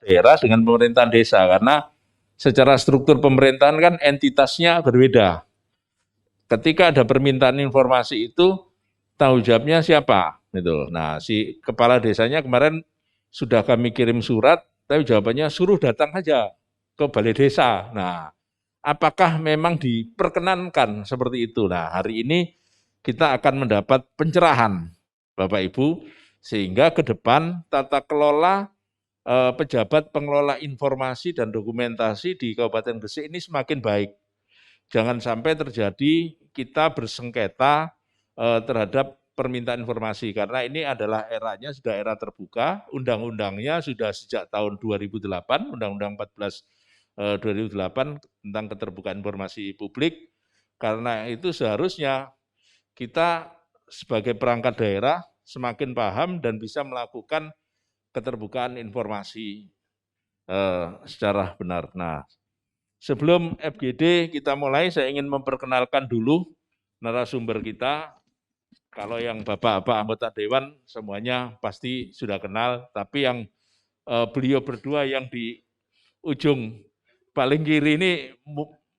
daerah dengan pemerintahan desa, karena secara struktur pemerintahan kan entitasnya berbeda. Ketika ada permintaan informasi itu, tanggung jawabnya siapa? Gitu. Nah, si kepala desanya kemarin sudah kami kirim surat, tapi jawabannya suruh datang aja ke balai desa. Nah, apakah memang diperkenankan seperti itu? Nah, hari ini kita akan mendapat pencerahan, Bapak Ibu, sehingga ke depan tata kelola pejabat pengelola informasi dan dokumentasi di Kabupaten Gresik ini semakin baik. Jangan sampai terjadi kita bersengketa terhadap permintaan informasi, karena ini adalah eranya sudah era terbuka, undang-undangnya sudah sejak tahun 2008, Undang-Undang 14 2008 tentang keterbukaan informasi publik. Karena itu seharusnya kita sebagai perangkat daerah semakin paham dan bisa melakukan keterbukaan informasi secara benar. Nah, sebelum FGD kita mulai, saya ingin memperkenalkan dulu narasumber kita. Kalau yang Bapak-Bapak anggota Dewan semuanya pasti sudah kenal, tapi yang beliau berdua yang di ujung paling kiri ini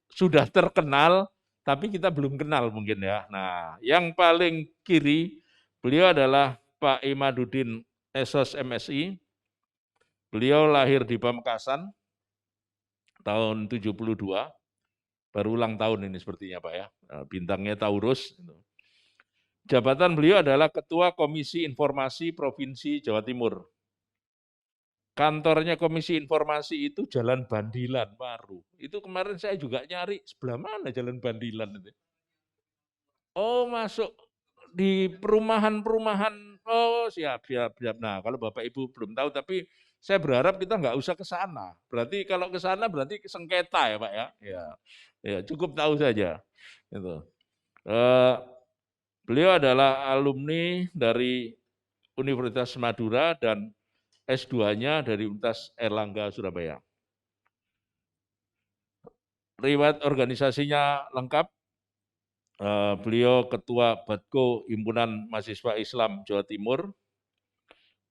sudah terkenal, tapi kita belum kenal mungkin ya. Nah, yang paling kiri beliau adalah Pak Imaduddin Esos MSI. Beliau lahir di Pamekasan tahun 72, baru ulang tahun ini sepertinya Pak ya, bintangnya Taurus. Jabatan beliau adalah Ketua Komisi Informasi Provinsi Jawa Timur. Kantornya Komisi Informasi itu Jalan Bandilan baru. Itu kemarin saya juga nyari sebelah mana Jalan Bandilan itu. Oh, masuk di perumahan-perumahan. Oh, siap. Nah, kalau Bapak Ibu belum tahu, tapi saya berharap kita nggak usah ke sana. Berarti kalau ke sana berarti sengketa ya Pak ya. Ya, cukup tahu saja. Itu. Beliau adalah alumni dari Universitas Madura dan S2-nya dari Universitas Airlangga Surabaya. Riwayat organisasinya lengkap. Beliau Ketua Badko Himpunan Mahasiswa Islam Jawa Timur,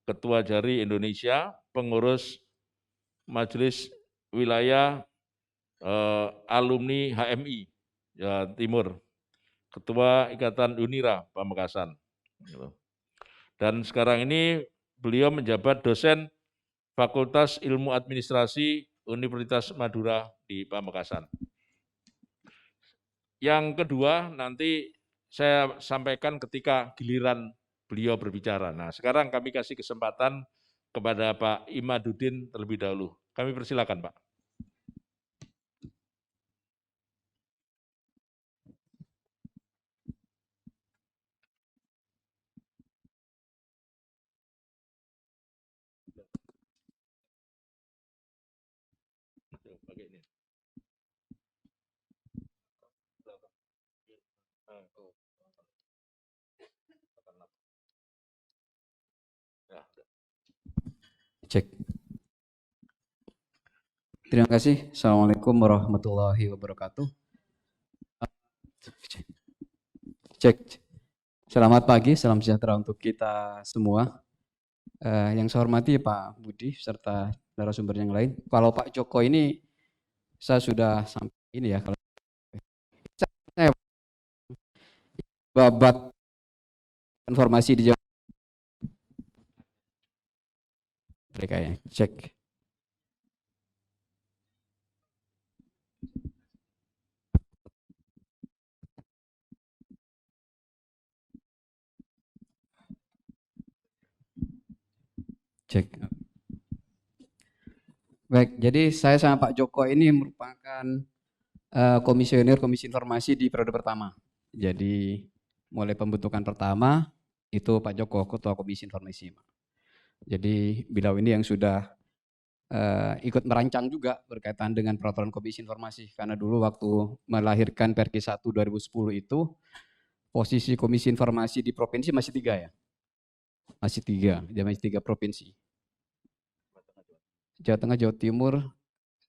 Ketua Jari Indonesia, Pengurus Majelis Wilayah Alumni HMI Jawa Timur, Ketua Ikatan Unira Pamekasan. Dan sekarang ini beliau menjabat dosen Fakultas Ilmu Administrasi Universitas Madura di Pamekasan. Yang kedua nanti saya sampaikan ketika giliran beliau berbicara. Nah, sekarang kami kasih kesempatan kepada Pak Imaduddin terlebih dahulu. Kami persilakan, Pak. Cek. Terima kasih. Assalamualaikum warahmatullahi wabarakatuh. Cek. Selamat pagi, salam sejahtera untuk kita semua. Yang saya hormati Pak Budi serta narasumber yang lain. Kalau Pak Joko ini saya sudah sampai ini ya. Kalau saya babat informasi di Jawa mereka ya. Cek. Cek. Baik, jadi saya sama Pak Joko ini merupakan komisioner Komisi Informasi di periode pertama. Jadi mulai pembentukan pertama itu Pak Joko Ketua Komisi Informasi. Jadi beliau ini yang sudah ikut merancang juga berkaitan dengan peraturan Komisi Informasi, karena dulu waktu melahirkan Perki 1 2010 itu posisi Komisi Informasi di provinsi masih 3 ya, masih 3 provinsi. Jawa Tengah, Jawa Timur,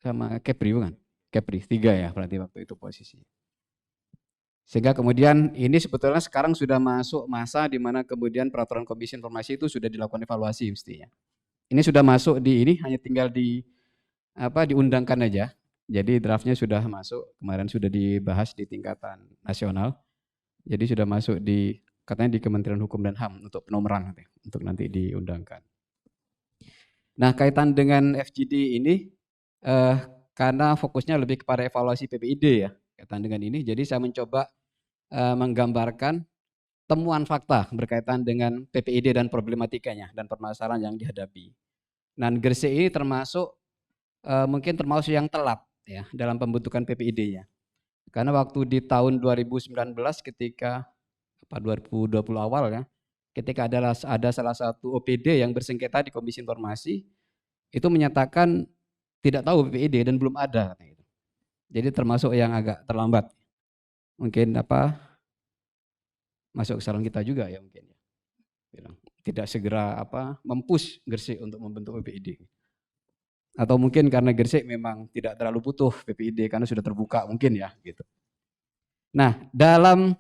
sama Kepri bukan? Kepri 3 ya berarti waktu itu posisi. Sehingga kemudian ini sebetulnya sekarang sudah masuk masa di mana kemudian peraturan Komisi Informasi itu sudah dilakukan evaluasi mestinya. Ini sudah masuk di ini, hanya tinggal diundangkan aja. Jadi draftnya sudah masuk, kemarin sudah dibahas di tingkatan nasional. Jadi sudah masuk katanya di Kementerian Hukum dan HAM untuk penomoran untuk nanti diundangkan. Nah, kaitan dengan FGD ini karena fokusnya lebih kepada evaluasi PPID ya, kaitan dengan ini. Jadi saya mencoba menggambarkan temuan fakta berkaitan dengan PPID dan problematikanya dan permasalahan yang dihadapi. Dan Gresik ini mungkin termasuk yang telat ya dalam pembentukan PPID-nya. Karena waktu di tahun 2019 ketika 2020 awal ya, ketika ada salah satu OPD yang bersengketa di Komisi Informasi, itu menyatakan tidak tahu PPID dan belum ada. Jadi termasuk yang agak terlambat. Mungkin masuk kesalahan kita juga ya mungkin ya. Tidak segera mempush Gresik untuk membentuk PPID. Atau mungkin karena Gresik memang tidak terlalu butuh PPID karena sudah terbuka mungkin ya gitu. Nah, dalam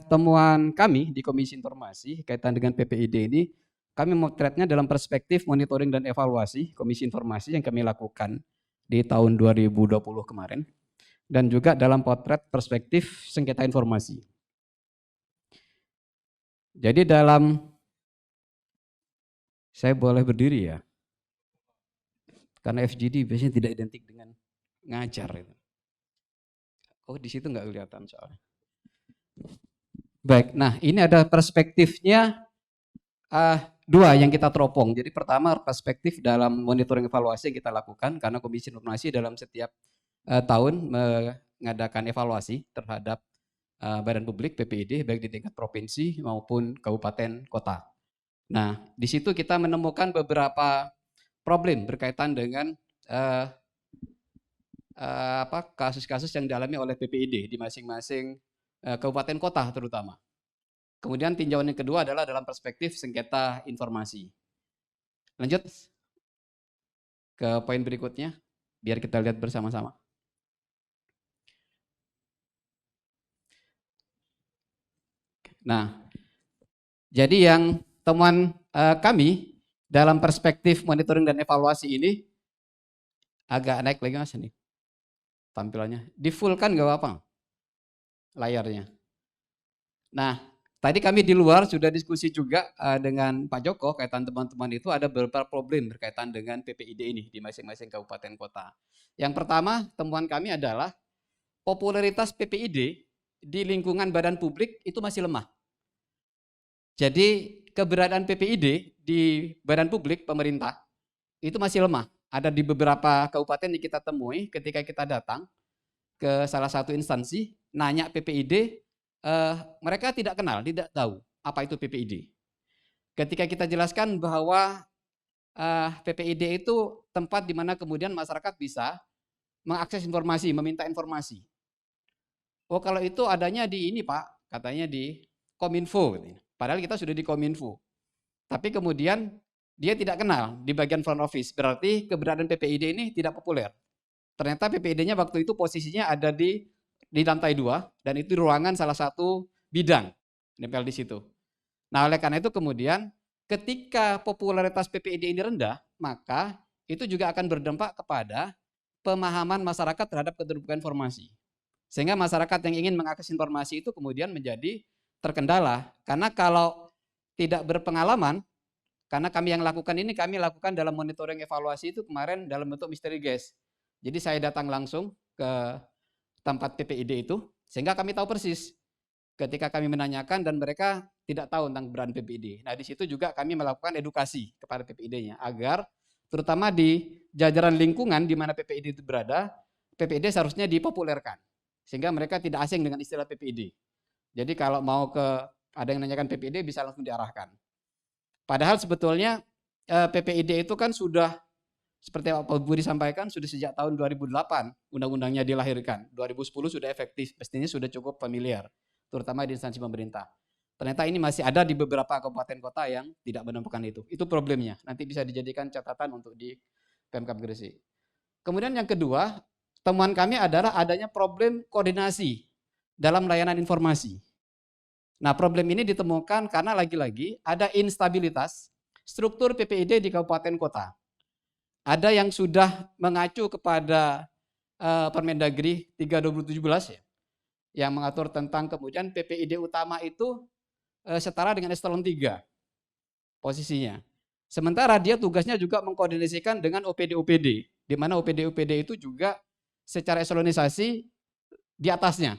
temuan kami di Komisi Informasi kaitan dengan PPID ini, kami memotretnya dalam perspektif monitoring dan evaluasi Komisi Informasi yang kami lakukan di tahun 2020 kemarin, dan juga dalam potret perspektif sengketa informasi. Jadi saya boleh berdiri ya, karena FGD biasanya tidak identik dengan ngajar. Oh, di situ nggak kelihatan soalnya. Baik, nah ini ada perspektifnya dua yang kita teropong. Jadi pertama perspektif dalam monitoring evaluasi yang kita lakukan, karena Komisi Informasi dalam setiap tahun mengadakan evaluasi terhadap badan publik PPID baik di tingkat provinsi maupun kabupaten kota. Nah, di situ kita menemukan beberapa problem berkaitan dengan kasus-kasus yang dialami oleh PPID di masing-masing kabupaten kota terutama. Kemudian tinjauan yang kedua adalah dalam perspektif sengketa informasi. Lanjut ke poin berikutnya, biar kita lihat bersama-sama. Nah, jadi yang temuan kami dalam perspektif monitoring dan evaluasi ini agak naik lagi mas ini tampilannya. Di full kan gak apa-apa layarnya. Nah, tadi kami di luar sudah diskusi juga dengan Pak Joko kaitan teman-teman itu ada beberapa problem berkaitan dengan PPID ini di masing-masing kabupaten kota. Yang pertama temuan kami adalah popularitas PPID di lingkungan badan publik itu masih lemah. Jadi keberadaan PPID di badan publik pemerintah itu masih lemah. Ada di beberapa kabupaten yang kita temui ketika kita datang ke salah satu instansi, nanya PPID, mereka tidak kenal, tidak tahu apa itu PPID. Ketika kita jelaskan bahwa PPID itu tempat di mana kemudian masyarakat bisa mengakses informasi, meminta informasi. Oh kalau itu adanya di ini Pak, katanya di Kominfo. Padahal kita sudah di Kominfo. Tapi kemudian dia tidak kenal di bagian front office. Berarti keberadaan PPID ini tidak populer. Ternyata PPID-nya waktu itu posisinya ada di lantai 2 dan itu ruangan salah satu bidang nempel di situ. Nah, oleh karena itu kemudian ketika popularitas PPID ini rendah, maka itu juga akan berdampak kepada pemahaman masyarakat terhadap keterbukaan informasi. Sehingga masyarakat yang ingin mengakses informasi itu kemudian menjadi terkendala. Karena kalau tidak berpengalaman, karena kami yang lakukan ini, kami lakukan dalam monitoring evaluasi itu kemarin dalam bentuk misteri guest. Jadi saya datang langsung ke tempat PPID itu, sehingga kami tahu persis ketika kami menanyakan dan mereka tidak tahu tentang brand PPID. Nah di situ juga kami melakukan edukasi kepada PPID-nya agar terutama di jajaran lingkungan di mana PPID itu berada, PPID seharusnya dipopulerkan sehingga mereka tidak asing dengan istilah PPID. Jadi kalau mau ada yang menanyakan PPID bisa langsung diarahkan. Padahal sebetulnya PPID itu kan sudah seperti yang Pak Budi sampaikan sudah sejak tahun 2008 undang-undangnya dilahirkan. 2010 sudah efektif, mestinya sudah cukup familiar, terutama di instansi pemerintah. Ternyata ini masih ada di beberapa kabupaten kota yang tidak menemukan itu. Itu problemnya. Nanti bisa dijadikan catatan untuk di Pemkab Gresik. Kemudian yang kedua, temuan kami adalah adanya problem koordinasi dalam layanan informasi. Nah, problem ini ditemukan karena lagi-lagi ada instabilitas struktur PPID di kabupaten kota. Ada yang sudah mengacu kepada Permendagri 3/2017 ya, yang mengatur tentang kemudian PPID utama itu setara dengan eselon 3 posisinya. Sementara dia tugasnya juga mengkoordinasikan dengan OPD-OPD, di mana OPD-OPD itu juga secara eselonisasi di atasnya.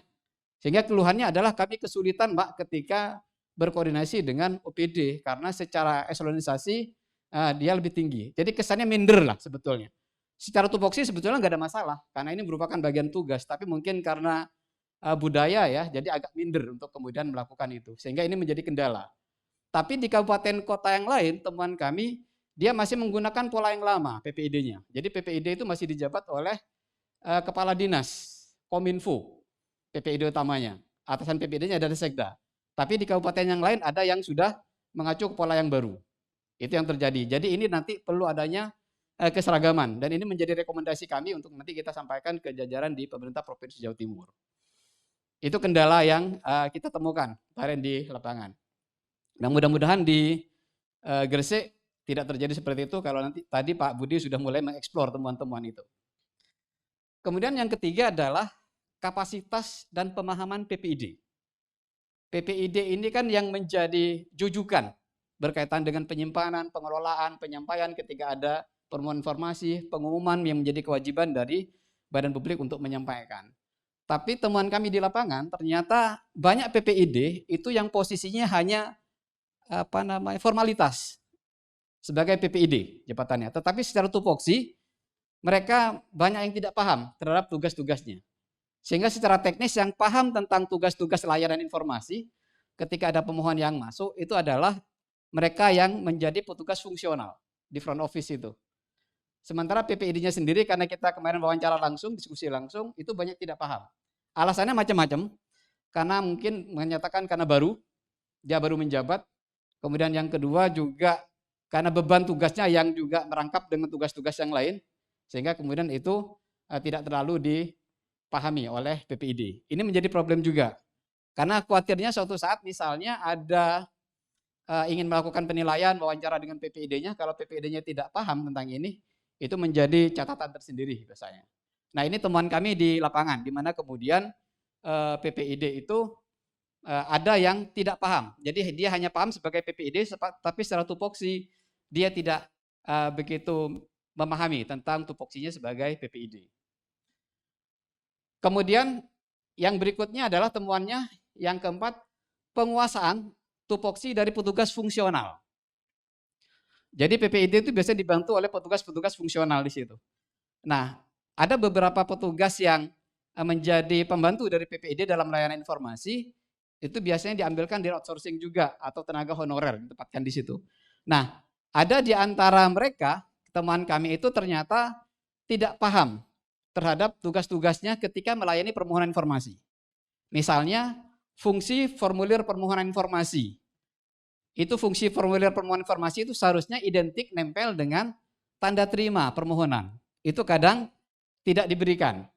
Sehingga keluhannya adalah kami kesulitan Mbak ketika berkoordinasi dengan OPD karena secara eselonisasi dia lebih tinggi. Jadi kesannya minder lah sebetulnya. Secara tupoksi sebetulnya nggak ada masalah karena ini merupakan bagian tugas, tapi mungkin karena budaya ya, jadi agak minder untuk kemudian melakukan itu. Sehingga ini menjadi kendala. Tapi di kabupaten kota yang lain, temuan kami, dia masih menggunakan pola yang lama PPID-nya. Jadi PPID itu masih dijabat oleh Kepala Dinas, Kominfo, PPID utamanya. Atasan PPID-nya ada Sekda. Tapi di kabupaten yang lain ada yang sudah mengacu ke pola yang baru. Itu yang terjadi. Jadi ini nanti perlu adanya keseragaman. Dan ini menjadi rekomendasi kami untuk nanti kita sampaikan ke jajaran di pemerintah Provinsi Jawa Timur. Itu kendala yang kita temukan kemarin di lapangan. Nah mudah-mudahan di Gresik tidak terjadi seperti itu kalau nanti tadi Pak Budi sudah mulai mengeksplor temuan-temuan itu. Kemudian yang ketiga adalah kapasitas dan pemahaman PPID. PPID ini kan yang menjadi jujukan berkaitan dengan penyimpanan, pengelolaan, penyampaian ketika ada permohonan informasi, pengumuman yang menjadi kewajiban dari badan publik untuk menyampaikan. Tapi temuan kami di lapangan ternyata banyak PPID itu yang posisinya hanya formalitas sebagai PPID jabatannya. Tetapi secara tupoksi mereka banyak yang tidak paham terhadap tugas-tugasnya. Sehingga secara teknis yang paham tentang tugas-tugas layanan informasi ketika ada pemohon yang masuk itu adalah mereka yang menjadi petugas fungsional di front office itu. Sementara PPID-nya sendiri karena kita kemarin wawancara langsung, diskusi langsung, itu banyak tidak paham. Alasannya macam-macam. Karena mungkin menyatakan karena dia baru menjabat. Kemudian yang kedua juga karena beban tugasnya yang juga merangkap dengan tugas-tugas yang lain. Sehingga kemudian itu tidak terlalu dipahami oleh PPID. Ini menjadi problem juga. Karena khawatirnya suatu saat misalnya ada ingin melakukan penilaian wawancara dengan PPID-nya, kalau PPID-nya tidak paham tentang ini, itu menjadi catatan tersendiri biasanya. Nah ini temuan kami di lapangan, di mana kemudian PPID itu ada yang tidak paham. Jadi dia hanya paham sebagai PPID, tapi secara tupoksi dia tidak begitu memahami tentang tupoksinya sebagai PPID. Kemudian yang berikutnya adalah temuannya yang keempat, penguasaan tupoksi dari petugas fungsional. Jadi PPID itu biasanya dibantu oleh petugas-petugas fungsional di situ. Nah, ada beberapa petugas yang menjadi pembantu dari PPID dalam layanan informasi, itu biasanya diambilkan dari outsourcing juga atau tenaga honorer ditempatkan di situ. Nah, ada di antara mereka, teman kami itu ternyata tidak paham terhadap tugas-tugasnya ketika melayani permohonan informasi. Misalnya, fungsi formulir permohonan informasi. Itu fungsi formulir permohonan informasi itu seharusnya identik nempel dengan tanda terima permohonan. Itu kadang tidak diberikan.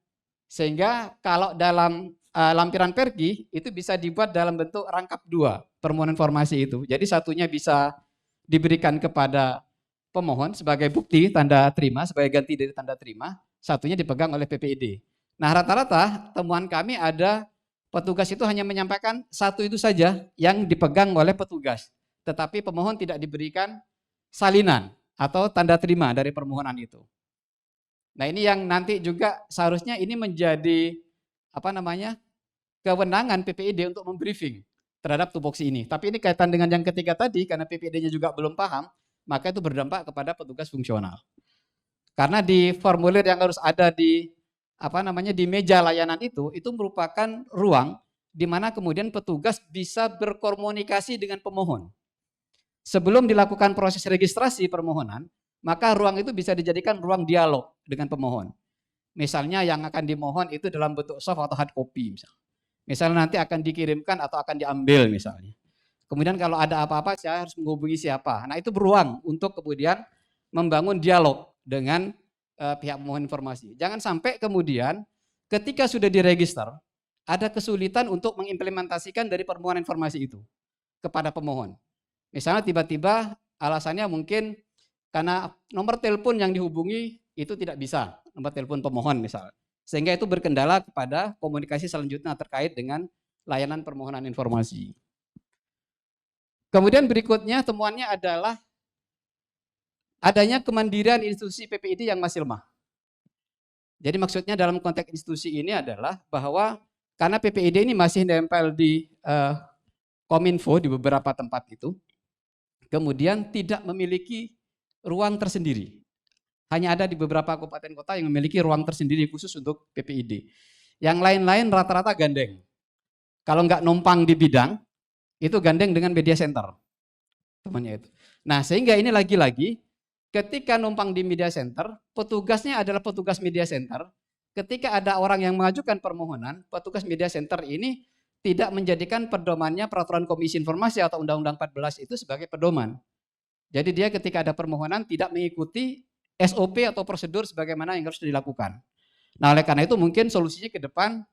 Sehingga kalau dalam lampiran pergi itu bisa dibuat dalam bentuk rangkap 2 permohonan informasi itu. Jadi satunya bisa diberikan kepada pemohon sebagai bukti tanda terima, sebagai ganti dari tanda terima, satunya dipegang oleh PPID. Nah rata-rata temuan kami ada petugas itu hanya menyampaikan satu itu saja yang dipegang oleh petugas. Tetapi pemohon tidak diberikan salinan atau tanda terima dari permohonan itu. Nah ini yang nanti juga seharusnya ini menjadi kewenangan PPID untuk membriefing terhadap tupoksi ini. Tapi ini kaitan dengan yang ketiga tadi, karena PPID-nya juga belum paham, maka itu berdampak kepada petugas fungsional. Karena di formulir yang harus ada di di meja layanan itu merupakan ruang di mana kemudian petugas bisa berkomunikasi dengan pemohon. Sebelum dilakukan proses registrasi permohonan, maka ruang itu bisa dijadikan ruang dialog dengan pemohon. Misalnya yang akan dimohon itu dalam bentuk soft atau hard copy misalnya. Misalnya nanti akan dikirimkan atau akan diambil misalnya. Kemudian kalau ada apa-apa saya harus menghubungi siapa. Nah itu beruang untuk kemudian membangun dialog dengan pihak pemohon informasi. Jangan sampai kemudian ketika sudah diregister ada kesulitan untuk mengimplementasikan dari permohonan informasi itu kepada pemohon. Misalnya tiba-tiba Alasannya mungkin karena nomor telepon yang dihubungi itu tidak bisa, nomor telepon pemohon misalnya. Sehingga itu berkendala kepada komunikasi selanjutnya terkait dengan layanan permohonan informasi. Kemudian berikutnya temuannya adalah adanya kemandirian institusi PPID yang masih lemah. Jadi maksudnya dalam konteks institusi ini adalah bahwa karena PPID ini masih nempel di Kominfo di beberapa tempat itu, kemudian tidak memiliki ruang tersendiri. Hanya ada di beberapa kabupaten kota yang memiliki ruang tersendiri khusus untuk PPID. Yang lain-lain rata-rata gandeng. Kalau nggak numpang di bidang, itu gandeng dengan media center. Temannya itu. Nah, sehingga ini lagi-lagi ketika numpang di media center, petugasnya adalah petugas media center. Ketika ada orang yang mengajukan permohonan, petugas media center ini tidak menjadikan pedomannya peraturan Komisi Informasi atau Undang-Undang 14 itu sebagai pedoman. Jadi dia ketika ada permohonan tidak mengikuti SOP atau prosedur sebagaimana yang harus dilakukan. Nah, oleh karena itu mungkin solusinya ke depan,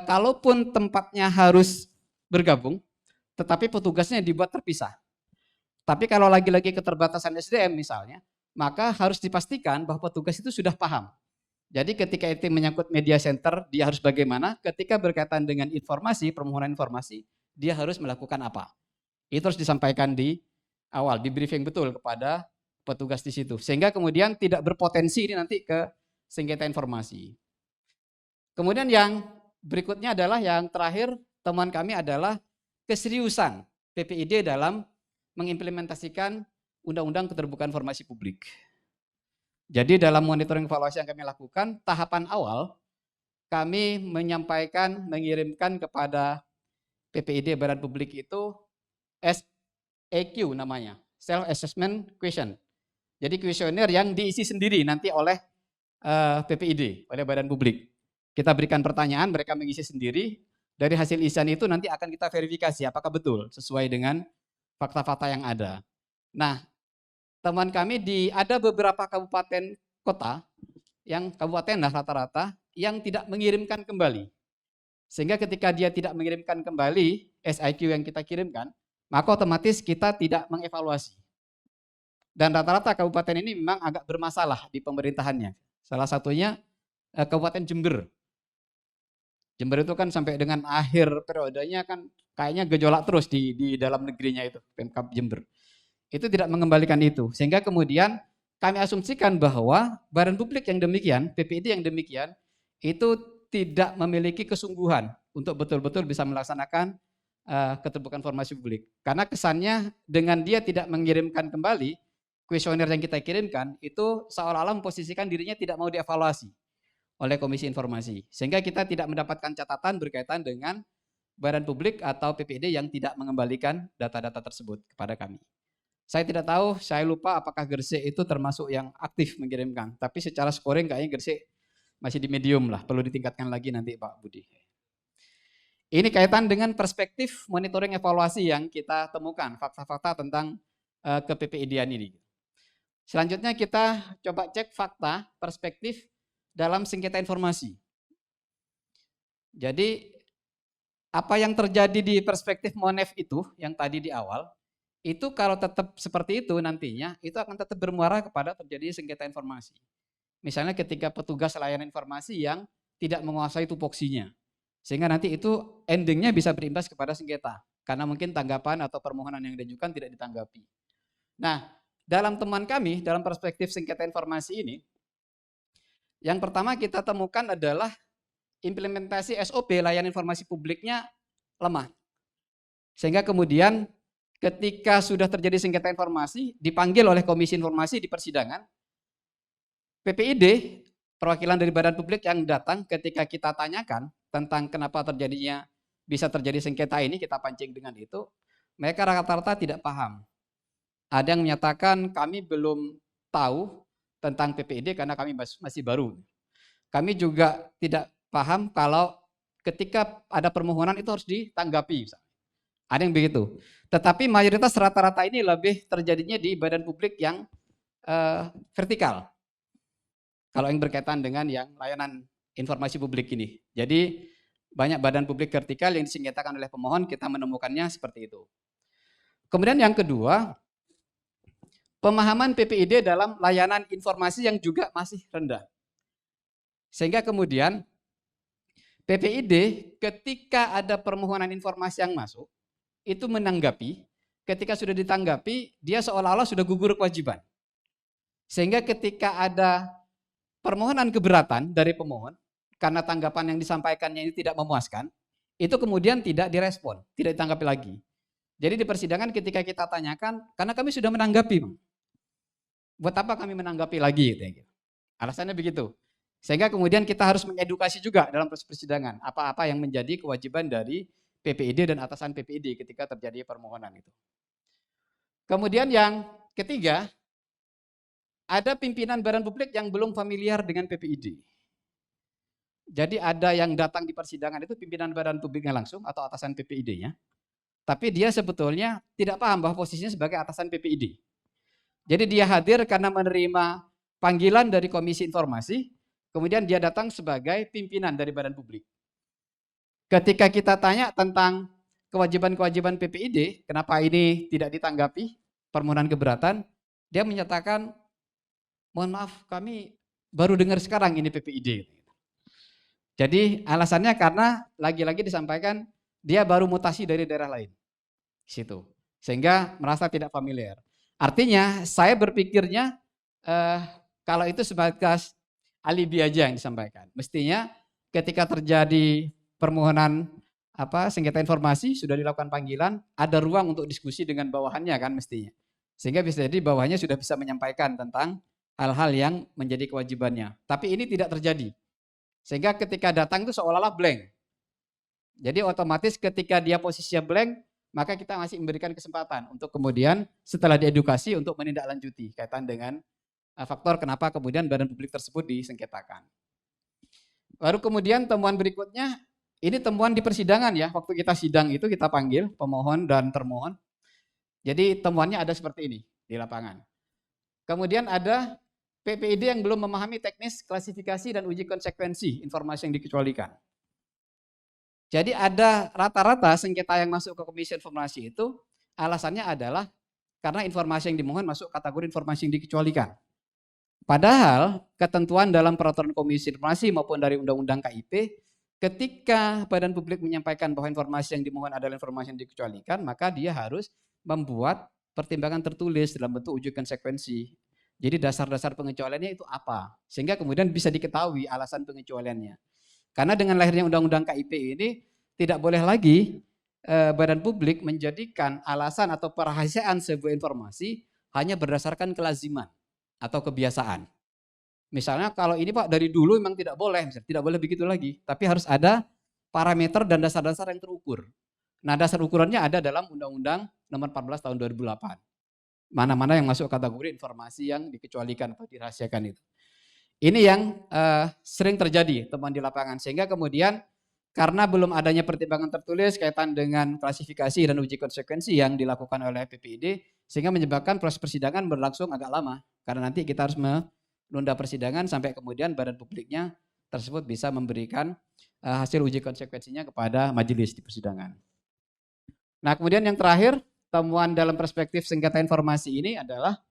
kalaupun tempatnya harus bergabung, tetapi petugasnya dibuat terpisah. Tapi kalau lagi-lagi keterbatasan SDM misalnya, maka harus dipastikan bahwa petugas itu sudah paham. Jadi ketika itu menyangkut media center, dia harus bagaimana, ketika berkaitan dengan informasi, permohonan informasi, dia harus melakukan apa. Itu harus disampaikan di awal, di briefing betul kepada petugas di situ. Sehingga kemudian tidak berpotensi ini nanti ke sengketa informasi. Kemudian yang berikutnya adalah yang terakhir temuan kami adalah keseriusan PPID dalam mengimplementasikan Undang-Undang Keterbukaan Informasi Publik. Jadi dalam monitoring evaluasi yang kami lakukan, tahapan awal kami mengirimkan kepada PPID Badan Publik itu SAQ namanya, Self Assessment Question. Jadi kuesioner yang diisi sendiri nanti oleh PPID, oleh Badan Publik. Kita berikan pertanyaan, mereka mengisi sendiri. Dari hasil isian itu nanti akan kita verifikasi apakah betul sesuai dengan fakta-fakta yang ada. Nah, teman kami ada beberapa kabupaten kota, yang kabupaten lah rata-rata, yang tidak mengirimkan kembali. Sehingga ketika dia tidak mengirimkan kembali SIQ yang kita kirimkan, maka otomatis kita tidak mengevaluasi. Dan rata-rata kabupaten ini memang agak bermasalah di pemerintahannya. Salah satunya Kabupaten Jember. Jember itu kan sampai dengan akhir periodenya kan kayaknya gejolak terus di dalam negerinya itu, Pemkab Jember. Itu tidak mengembalikan itu. Sehingga kemudian kami asumsikan bahwa Badan Publik yang demikian, PPID yang demikian, itu tidak memiliki kesungguhan untuk betul-betul bisa melaksanakan keterbukaan informasi publik. Karena kesannya dengan dia tidak mengirimkan kembali kuesioner yang kita kirimkan, itu seolah-olah memposisikan dirinya tidak mau dievaluasi oleh Komisi Informasi. Sehingga kita tidak mendapatkan catatan berkaitan dengan Badan Publik atau PPID yang tidak mengembalikan data-data tersebut kepada kami. Saya tidak tahu, saya lupa apakah Gresik itu termasuk yang aktif mengirimkan. Tapi secara scoring kayaknya Gresik masih di medium lah, perlu ditingkatkan lagi nanti Pak Budi. Ini kaitan dengan perspektif monitoring evaluasi yang kita temukan, fakta-fakta tentang ke-PPID-an ini. Selanjutnya kita coba cek fakta perspektif dalam sengketa informasi. Jadi apa yang terjadi di perspektif Monef itu yang tadi di awal, itu kalau tetap seperti itu nantinya, itu akan tetap bermuara kepada terjadi sengketa informasi. Misalnya ketika petugas layanan informasi yang tidak menguasai tupoksinya. Sehingga nanti itu endingnya bisa berimbas kepada sengketa. Karena mungkin tanggapan atau permohonan yang diajukan tidak ditanggapi. Nah, dalam temuan kami, dalam perspektif sengketa informasi ini, yang pertama kita temukan adalah implementasi SOP layanan informasi publiknya lemah. Sehingga kemudian ketika sudah terjadi sengketa informasi, dipanggil oleh Komisi Informasi di persidangan, PPID, perwakilan dari Badan Publik yang datang ketika kita tanyakan tentang kenapa bisa terjadi sengketa ini, kita pancing dengan itu, mereka rata-rata tidak paham. Ada yang menyatakan kami belum tahu tentang PPID karena kami masih baru. Kami juga tidak paham kalau ketika ada permohonan itu harus ditanggapi. Ada yang begitu. Tetapi mayoritas rata-rata ini lebih terjadinya di Badan Publik yang vertikal. Kalau yang berkaitan dengan yang layanan informasi publik ini. Jadi banyak badan publik vertikal yang disengketakan oleh pemohon, kita menemukannya seperti itu. Kemudian yang kedua, pemahaman PPID dalam layanan informasi yang juga masih rendah. Sehingga kemudian PPID ketika ada permohonan informasi yang masuk, itu menanggapi, ketika sudah ditanggapi, dia seolah-olah sudah gugur kewajiban. Sehingga ketika ada permohonan keberatan dari pemohon, karena tanggapan yang disampaikannya ini tidak memuaskan, itu kemudian tidak direspon, tidak ditanggapi lagi. Jadi di persidangan ketika kita tanyakan, karena kami sudah menanggapi, buat apa kami menanggapi lagi? Alasannya begitu. Sehingga kemudian kita harus mengedukasi juga dalam proses persidangan, apa-apa yang menjadi kewajiban dari PPID dan atasan PPID ketika terjadi permohonan itu. Kemudian yang ketiga, ada pimpinan badan publik yang belum familiar dengan PPID. Jadi ada yang datang di persidangan itu pimpinan badan publiknya langsung atau atasan PPID-nya. Tapi dia sebetulnya tidak paham bahwa posisinya sebagai atasan PPID. Jadi dia hadir karena menerima panggilan dari Komisi Informasi, kemudian dia datang sebagai pimpinan dari badan publik. Ketika kita tanya tentang kewajiban-kewajiban PPID, kenapa ini tidak ditanggapi, permohonan keberatan, dia menyatakan, mohon maaf kami baru dengar sekarang ini PPID. Jadi alasannya karena lagi-lagi disampaikan dia baru mutasi dari daerah lain. Situ. Sehingga merasa tidak familiar. Artinya saya berpikirnya kalau itu sebatas alibi aja yang disampaikan. Mestinya ketika terjadi permohonan sengketa informasi sudah dilakukan panggilan, ada ruang untuk diskusi dengan bawahannya kan mestinya. Sehingga bisa jadi bawahannya sudah bisa menyampaikan tentang hal-hal yang menjadi kewajibannya. Tapi ini tidak terjadi. Sehingga ketika datang itu seolah-olah blank. Jadi otomatis ketika dia posisinya blank, maka kita masih memberikan kesempatan untuk kemudian setelah diedukasi untuk menindaklanjuti kaitan dengan faktor kenapa kemudian badan publik tersebut disengketakan. Baru kemudian temuan berikutnya, ini temuan di persidangan ya, waktu kita sidang itu kita panggil pemohon dan termohon. Jadi temuannya ada seperti ini di lapangan. Kemudian ada PPID yang belum memahami teknis klasifikasi dan uji konsekuensi informasi yang dikecualikan. Jadi ada rata-rata sengketa yang masuk ke Komisi Informasi itu alasannya adalah karena informasi yang dimohon masuk kategori informasi yang dikecualikan. Padahal ketentuan dalam peraturan Komisi Informasi maupun dari Undang-Undang KIP, ketika badan publik menyampaikan bahwa informasi yang dimohon adalah informasi yang dikecualikan, maka dia harus membuat pertimbangan tertulis dalam bentuk uji konsekuensi. Jadi dasar-dasar pengecualiannya itu apa? Sehingga kemudian bisa diketahui alasan pengecualiannya. Karena dengan lahirnya Undang-Undang KIP ini tidak boleh lagi badan publik menjadikan alasan atau perahasiaan sebuah informasi hanya berdasarkan kelaziman atau kebiasaan. Misalnya kalau ini Pak dari dulu memang tidak boleh, misalnya, tidak boleh begitu lagi. Tapi harus ada parameter dan dasar-dasar yang terukur. Nah dasar ukurannya ada dalam Undang-Undang nomor 14 tahun 2008. Mana-mana yang masuk kategori informasi yang dikecualikan atau dirahasiakan itu. Ini yang sering terjadi teman di lapangan. Sehingga kemudian karena belum adanya pertimbangan tertulis kaitan dengan klasifikasi dan uji konsekuensi yang dilakukan oleh PPID, sehingga menyebabkan proses persidangan berlangsung agak lama. Karena nanti kita harus menunda persidangan sampai kemudian badan publiknya tersebut bisa memberikan hasil uji konsekuensinya kepada majelis di persidangan. Nah kemudian yang terakhir, temuan dalam perspektif sengketa informasi ini adalah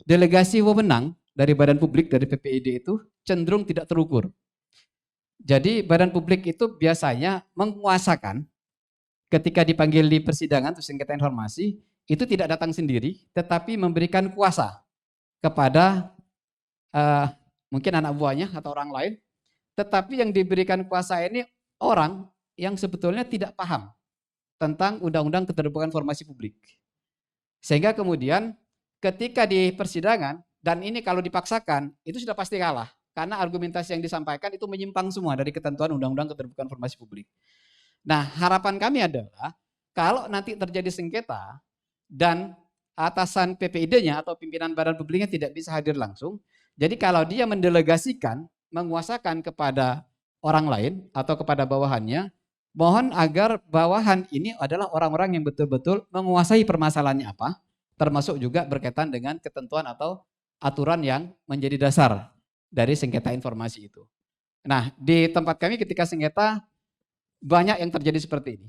delegasi wewenang dari badan publik, dari PPID itu cenderung tidak terukur. Jadi badan publik itu biasanya menguasakan ketika dipanggil di persidangan atau sengketa informasi, itu tidak datang sendiri, tetapi memberikan kuasa kepada mungkin anak buahnya atau orang lain, tetapi yang diberikan kuasa ini orang yang sebetulnya tidak paham tentang Undang-Undang Keterbukaan Informasi Publik. Sehingga kemudian ketika di persidangan, dan ini kalau dipaksakan, itu sudah pasti kalah. Karena argumentasi yang disampaikan itu menyimpang semua dari ketentuan Undang-Undang Keterbukaan Informasi Publik. Nah harapan kami adalah, kalau nanti terjadi sengketa, dan atasan PPID-nya atau pimpinan badan publiknya tidak bisa hadir langsung, jadi kalau dia mendelegasikan, menguasakan kepada orang lain atau kepada bawahannya, mohon agar bawahan ini adalah orang-orang yang betul-betul menguasai permasalahannya apa, termasuk juga berkaitan dengan ketentuan atau aturan yang menjadi dasar dari sengketa informasi itu. Nah, di tempat kami ketika sengketa banyak yang terjadi seperti ini.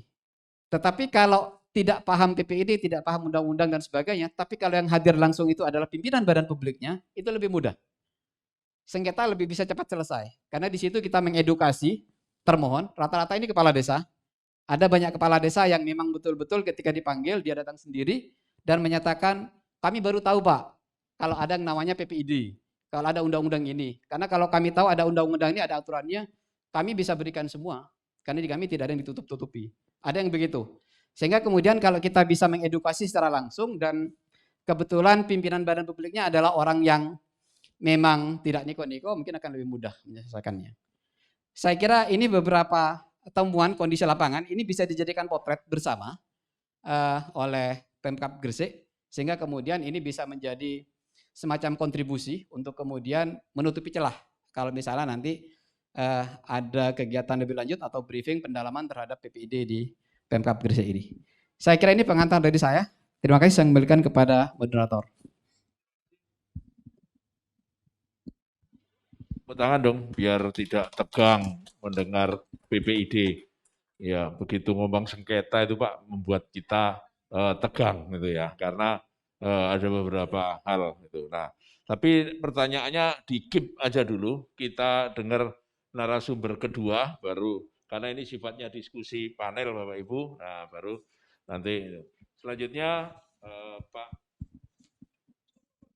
Tetapi kalau tidak paham PPID, tidak paham undang-undang dan sebagainya, tapi kalau yang hadir langsung itu adalah pimpinan badan publiknya, itu lebih mudah. Sengketa lebih bisa cepat selesai. Karena di situ kita mengedukasi termohon, rata-rata ini kepala desa. Ada banyak kepala desa yang memang betul-betul ketika dipanggil, dia datang sendiri dan menyatakan, kami baru tahu Pak, kalau ada yang namanya PPID, kalau ada undang-undang ini. Karena kalau kami tahu ada undang-undang ini, ada aturannya, kami bisa berikan semua. Karena di kami tidak ada yang ditutup-tutupi. Ada yang begitu. Sehingga kemudian kalau kita bisa mengedukasi secara langsung dan kebetulan pimpinan badan publiknya adalah orang yang memang tidak niko-niko, mungkin akan lebih mudah menyelesaikannya. Saya kira ini beberapa temuan kondisi lapangan, ini bisa dijadikan potret bersama oleh Pemkab Gresik, sehingga kemudian ini bisa menjadi semacam kontribusi untuk kemudian menutupi celah. Kalau misalnya nanti ada kegiatan lebih lanjut atau briefing pendalaman terhadap PPID di Pemkab Gresik ini. Saya kira ini pengantar dari saya. Terima kasih, saya kembalikan kepada moderator. Tangan dong, biar tidak tegang mendengar PPID. Ya, begitu ngomong sengketa itu Pak membuat kita tegang gitu ya, karena ada beberapa hal gitu. Nah, tapi pertanyaannya di keep aja dulu, kita dengar narasumber kedua baru, karena ini sifatnya diskusi panel Bapak Ibu. Nah, baru nanti selanjutnya Pak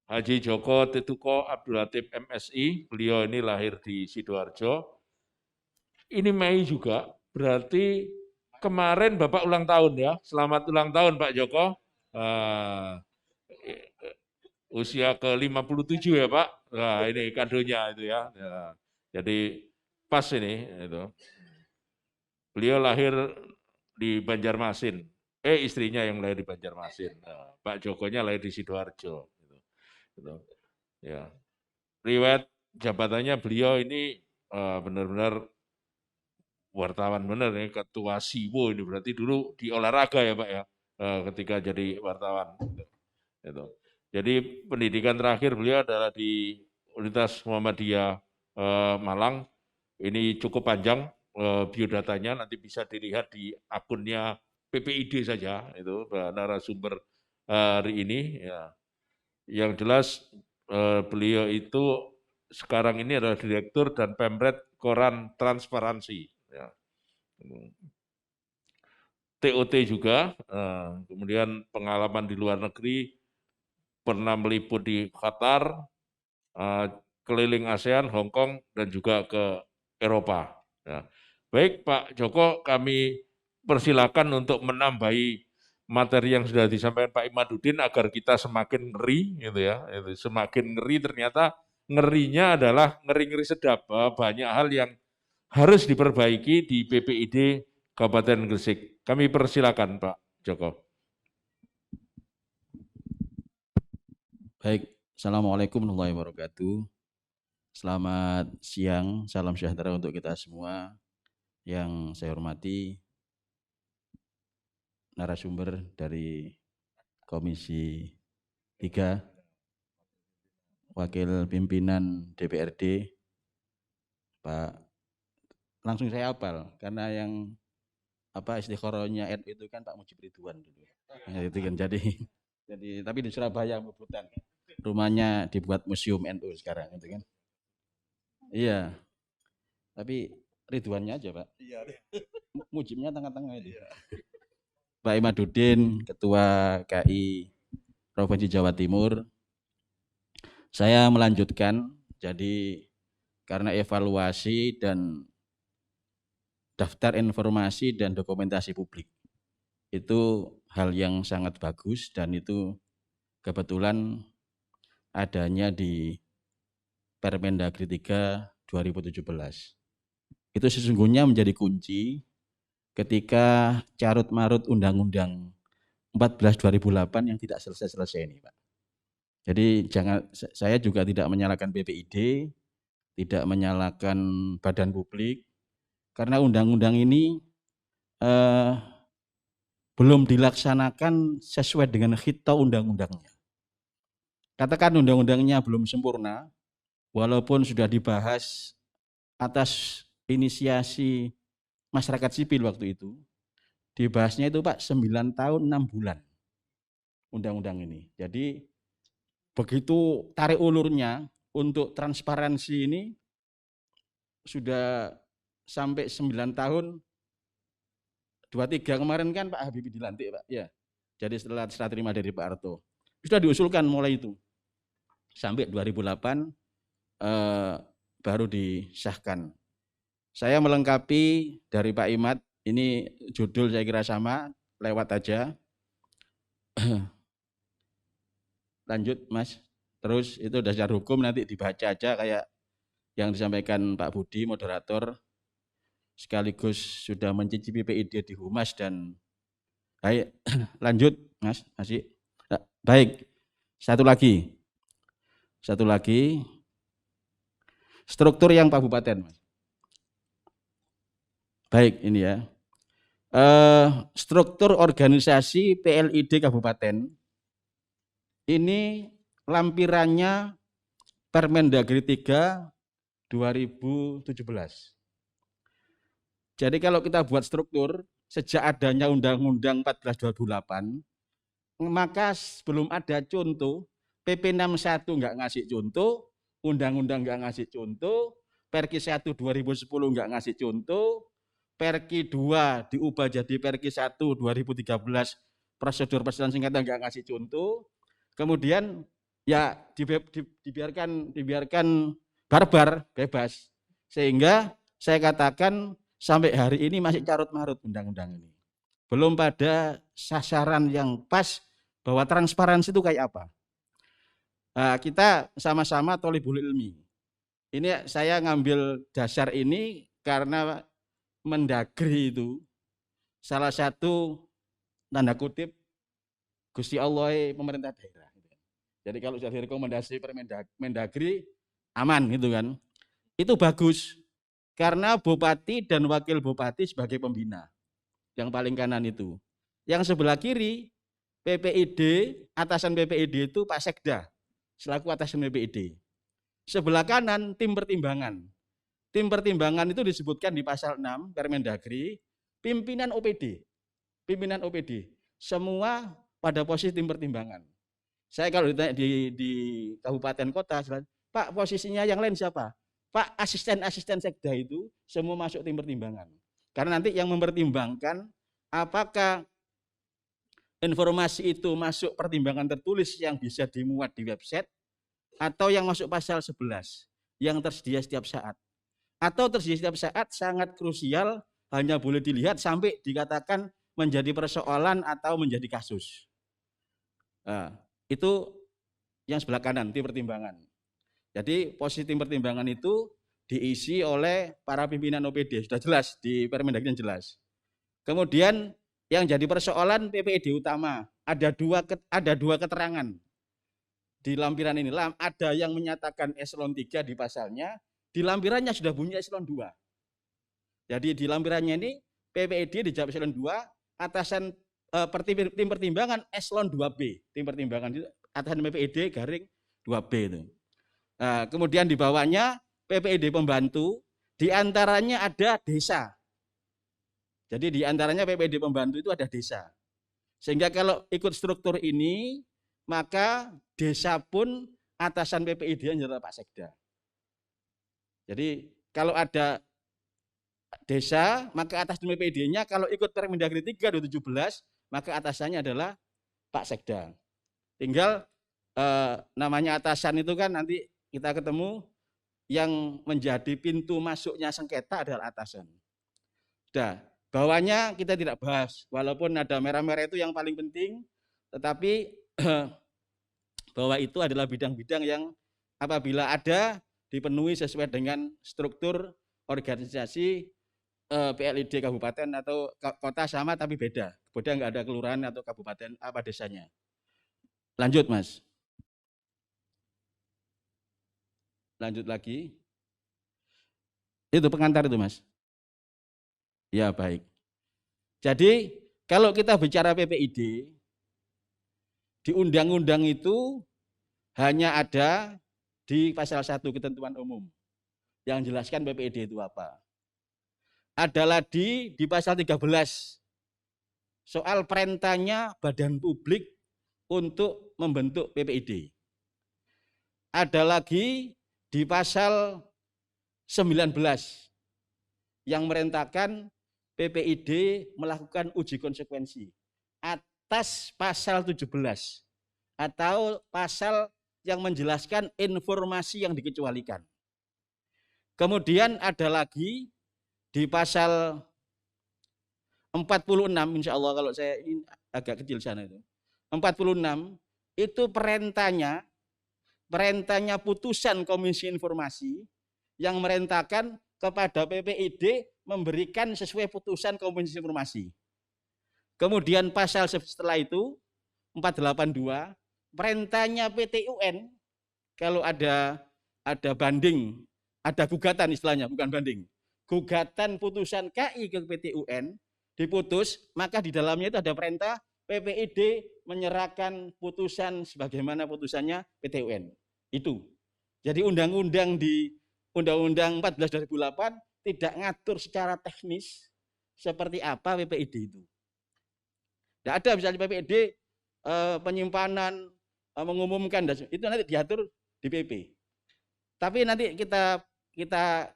Haji Joko Tetuko Abdul Latif MSI, beliau ini lahir di Sidoarjo. Ini Mei juga, berarti kemarin Bapak ulang tahun ya. Selamat ulang tahun Pak Joko. Usia ke-57 ya Pak. Nah, ini kadonya itu ya. Jadi pas ini itu. Beliau lahir di Banjarmasin. Istrinya yang lahir di Banjarmasin. Nah, Pak Jokonya lahir di Sidoarjo. Gitu. Ya. Riwayat jabatannya beliau ini benar-benar wartawan benar ya, ketua SIWO ini berarti dulu di olahraga ya Pak ya, ketika jadi wartawan. Gitu. Jadi pendidikan terakhir beliau adalah di Universitas Muhammadiyah Malang. Ini cukup panjang biodatanya, nanti bisa dilihat di akunnya PPID saja itu narasumber hari ini. Ya. Yang jelas beliau itu sekarang ini adalah direktur dan pemret Koran Transparansi. Ya. TOT juga, kemudian pengalaman di luar negeri, pernah meliput di Qatar, keliling ASEAN, Hong Kong, dan juga ke Eropa. Ya. Baik Pak Joko, kami persilakan untuk menambahi materi yang sudah disampaikan Pak Imaduddin agar kita semakin ngeri, gitu ya. Semakin ngeri ternyata ngerinya adalah ngeri-ngeri sedap. Banyak hal yang harus diperbaiki di PPID Kabupaten Gresik. Kami persilakan Pak Joko. Baik, Assalamualaikum warahmatullahi wabarakatuh. Selamat siang, salam sejahtera untuk kita semua. Yang saya hormati narasumber dari Komisi 3, Wakil Pimpinan DPRD, Pak, langsung saya hafal, karena yang istikharahnya NU itu kan Pak Mujib Ridwan dulu. Ya, itu kan jadi tapi di Surabaya Bubutan. Rumahnya dibuat museum NU sekarang itu kan. Iya. Tapi Ridwannya aja, Pak. Iya. Mujibnya tengah-tengah itu. Iya. Pak Imaduddin, Ketua KI Provinsi Jawa Timur. Saya melanjutkan, jadi karena evaluasi dan daftar informasi dan dokumentasi publik. Itu hal yang sangat bagus dan itu kebetulan adanya di Permendagri 3 2017. Itu sesungguhnya menjadi kunci ketika carut marut Undang-Undang 14 2008 yang tidak selesai-selesai ini, Pak. Jadi saya juga tidak menyalahkan BPID, tidak menyalahkan badan publik, karena undang-undang ini belum dilaksanakan sesuai dengan khita undang-undangnya. Katakan undang-undangnya belum sempurna, walaupun sudah dibahas atas inisiasi masyarakat sipil waktu itu, dibahasnya itu Pak 9 tahun 6 bulan undang-undang ini. Jadi begitu tarik ulurnya untuk transparansi ini sudah sampai 9 tahun 23 kemarin kan Pak Habibie dilantik Pak. Ya. Jadi setelah serah terima dari Pak Harto. Sudah diusulkan mulai itu. Sampai 2008 baru disahkan. Saya melengkapi dari Pak Imad, ini judul saya kira sama, lewat aja. Lanjut Mas. Terus itu dasar hukum nanti dibaca aja kayak yang disampaikan Pak Budi, moderator, sekaligus sudah mencicipi PID di Humas dan baik. Lanjut Mas, masih. Baik, satu lagi, struktur yang kabupaten Mas. Baik, ini ya. Struktur organisasi PLID kabupaten ini lampirannya Permendagri 3 2017. Jadi kalau kita buat struktur sejak adanya Undang-Undang 14 2008, maka belum ada contoh, PP 61 nggak ngasih contoh, Undang-Undang nggak ngasih contoh, Perki 1 2010 nggak ngasih contoh, Perki 2 diubah jadi Perki 1 2013 prosedur persidangan singkatan nggak ngasih contoh. Kemudian ya dibiarkan barbar, bebas. Sehingga saya katakan sampai hari ini masih carut-marut undang-undang ini. Belum pada sasaran yang pas bahwa transparansi itu kayak apa. Nah, kita sama-sama tholibul ilmi. Ini saya ngambil dasar ini karena Mendagri itu salah satu tanda kutip Gusti Allah pemerintah daerah. Jadi kalau sudah direkomendasi Mendagri aman gitu kan. Itu bagus karena bupati dan wakil bupati sebagai pembina. Yang paling kanan itu. Yang sebelah kiri PPID, atasan PPID itu Pak Sekda selaku atasan PPID. Sebelah kanan tim pertimbangan. Tim pertimbangan itu disebutkan di pasal 6 Permendagri, pimpinan OPD. Pimpinan OPD. Semua pada posisi tim pertimbangan. Saya kalau ditanya di kabupaten kota, Pak posisinya yang lain siapa? Pak asisten-asisten sekda itu semua masuk tim pertimbangan. Karena nanti yang mempertimbangkan apakah informasi itu masuk pertimbangan tertulis yang bisa dimuat di website atau yang masuk pasal 11 yang tersedia setiap saat. Atau tersedia setiap saat sangat krusial, hanya boleh dilihat sampai dikatakan menjadi persoalan atau menjadi kasus. Nah, itu yang sebelah kanan, tim pertimbangan. Jadi posisi tim pertimbangan itu diisi oleh para pimpinan OPD, sudah jelas di Permendagri jelas. Kemudian yang jadi persoalan PPID utama, ada dua keterangan di lampiran ini. Ada yang menyatakan eselon 3 di pasalnya, di lampirannya sudah bunyi eselon 2. Jadi di lampirannya ini PPID dijawab eselon 2, atasan tim pertimbangan eselon 2B. Tim pertimbangan itu atasan PPID garing 2B itu. Nah, kemudian di bawahnya PPID pembantu, di antaranya ada desa. Jadi di antaranya PPID pembantu itu ada desa. Sehingga kalau ikut struktur ini, maka desa pun atasan PPID adalah Pak Sekda. Jadi kalau ada desa, maka atas PPID-nya kalau ikut Permendagri 3 2017, maka atasannya adalah Pak Sekda. Tinggal namanya atasan itu kan nanti kita ketemu yang menjadi pintu masuknya sengketa adalah atasan. Sudah, bawahnya kita tidak bahas, walaupun ada merah-merah itu yang paling penting, tetapi bahwa itu adalah bidang-bidang yang apabila ada dipenuhi sesuai dengan struktur organisasi PLID kabupaten atau kota sama tapi beda. Beda nggak ada kelurahan atau kabupaten apa desanya. Lanjut Mas. Lanjut lagi. Itu pengantar itu Mas. Ya baik. Jadi kalau kita bicara PPID, di undang-undang itu hanya ada di pasal 1 ketentuan umum yang jelaskan PPID itu apa. Adalah di pasal 13 soal perintahnya badan publik untuk membentuk PPID. Ada lagi di pasal 19 yang merintahkan PPID melakukan uji konsekuensi atas pasal 17 atau pasal yang menjelaskan informasi yang dikecualikan. Kemudian ada lagi di pasal 46, insya Allah kalau saya ini agak kecil sana itu. 46 itu perintahnya putusan Komisi Informasi yang merintahkan kepada PPID memberikan sesuai putusan Komisi Informasi. Kemudian pasal setelah itu 482 perintahnya PT UN kalau ada banding, ada gugatan istilahnya, bukan banding. Gugatan putusan KI ke PT UN diputus, maka di dalamnya itu ada perintah PPID menyerahkan putusan sebagaimana putusannya PT UN. Itu. Jadi undang-undang di Undang-Undang 14 2008 tidak ngatur secara teknis seperti apa PPID itu. Tidak ada misalnya PPID penyimpanan mengumumkan itu nanti diatur di PP. Tapi nanti kita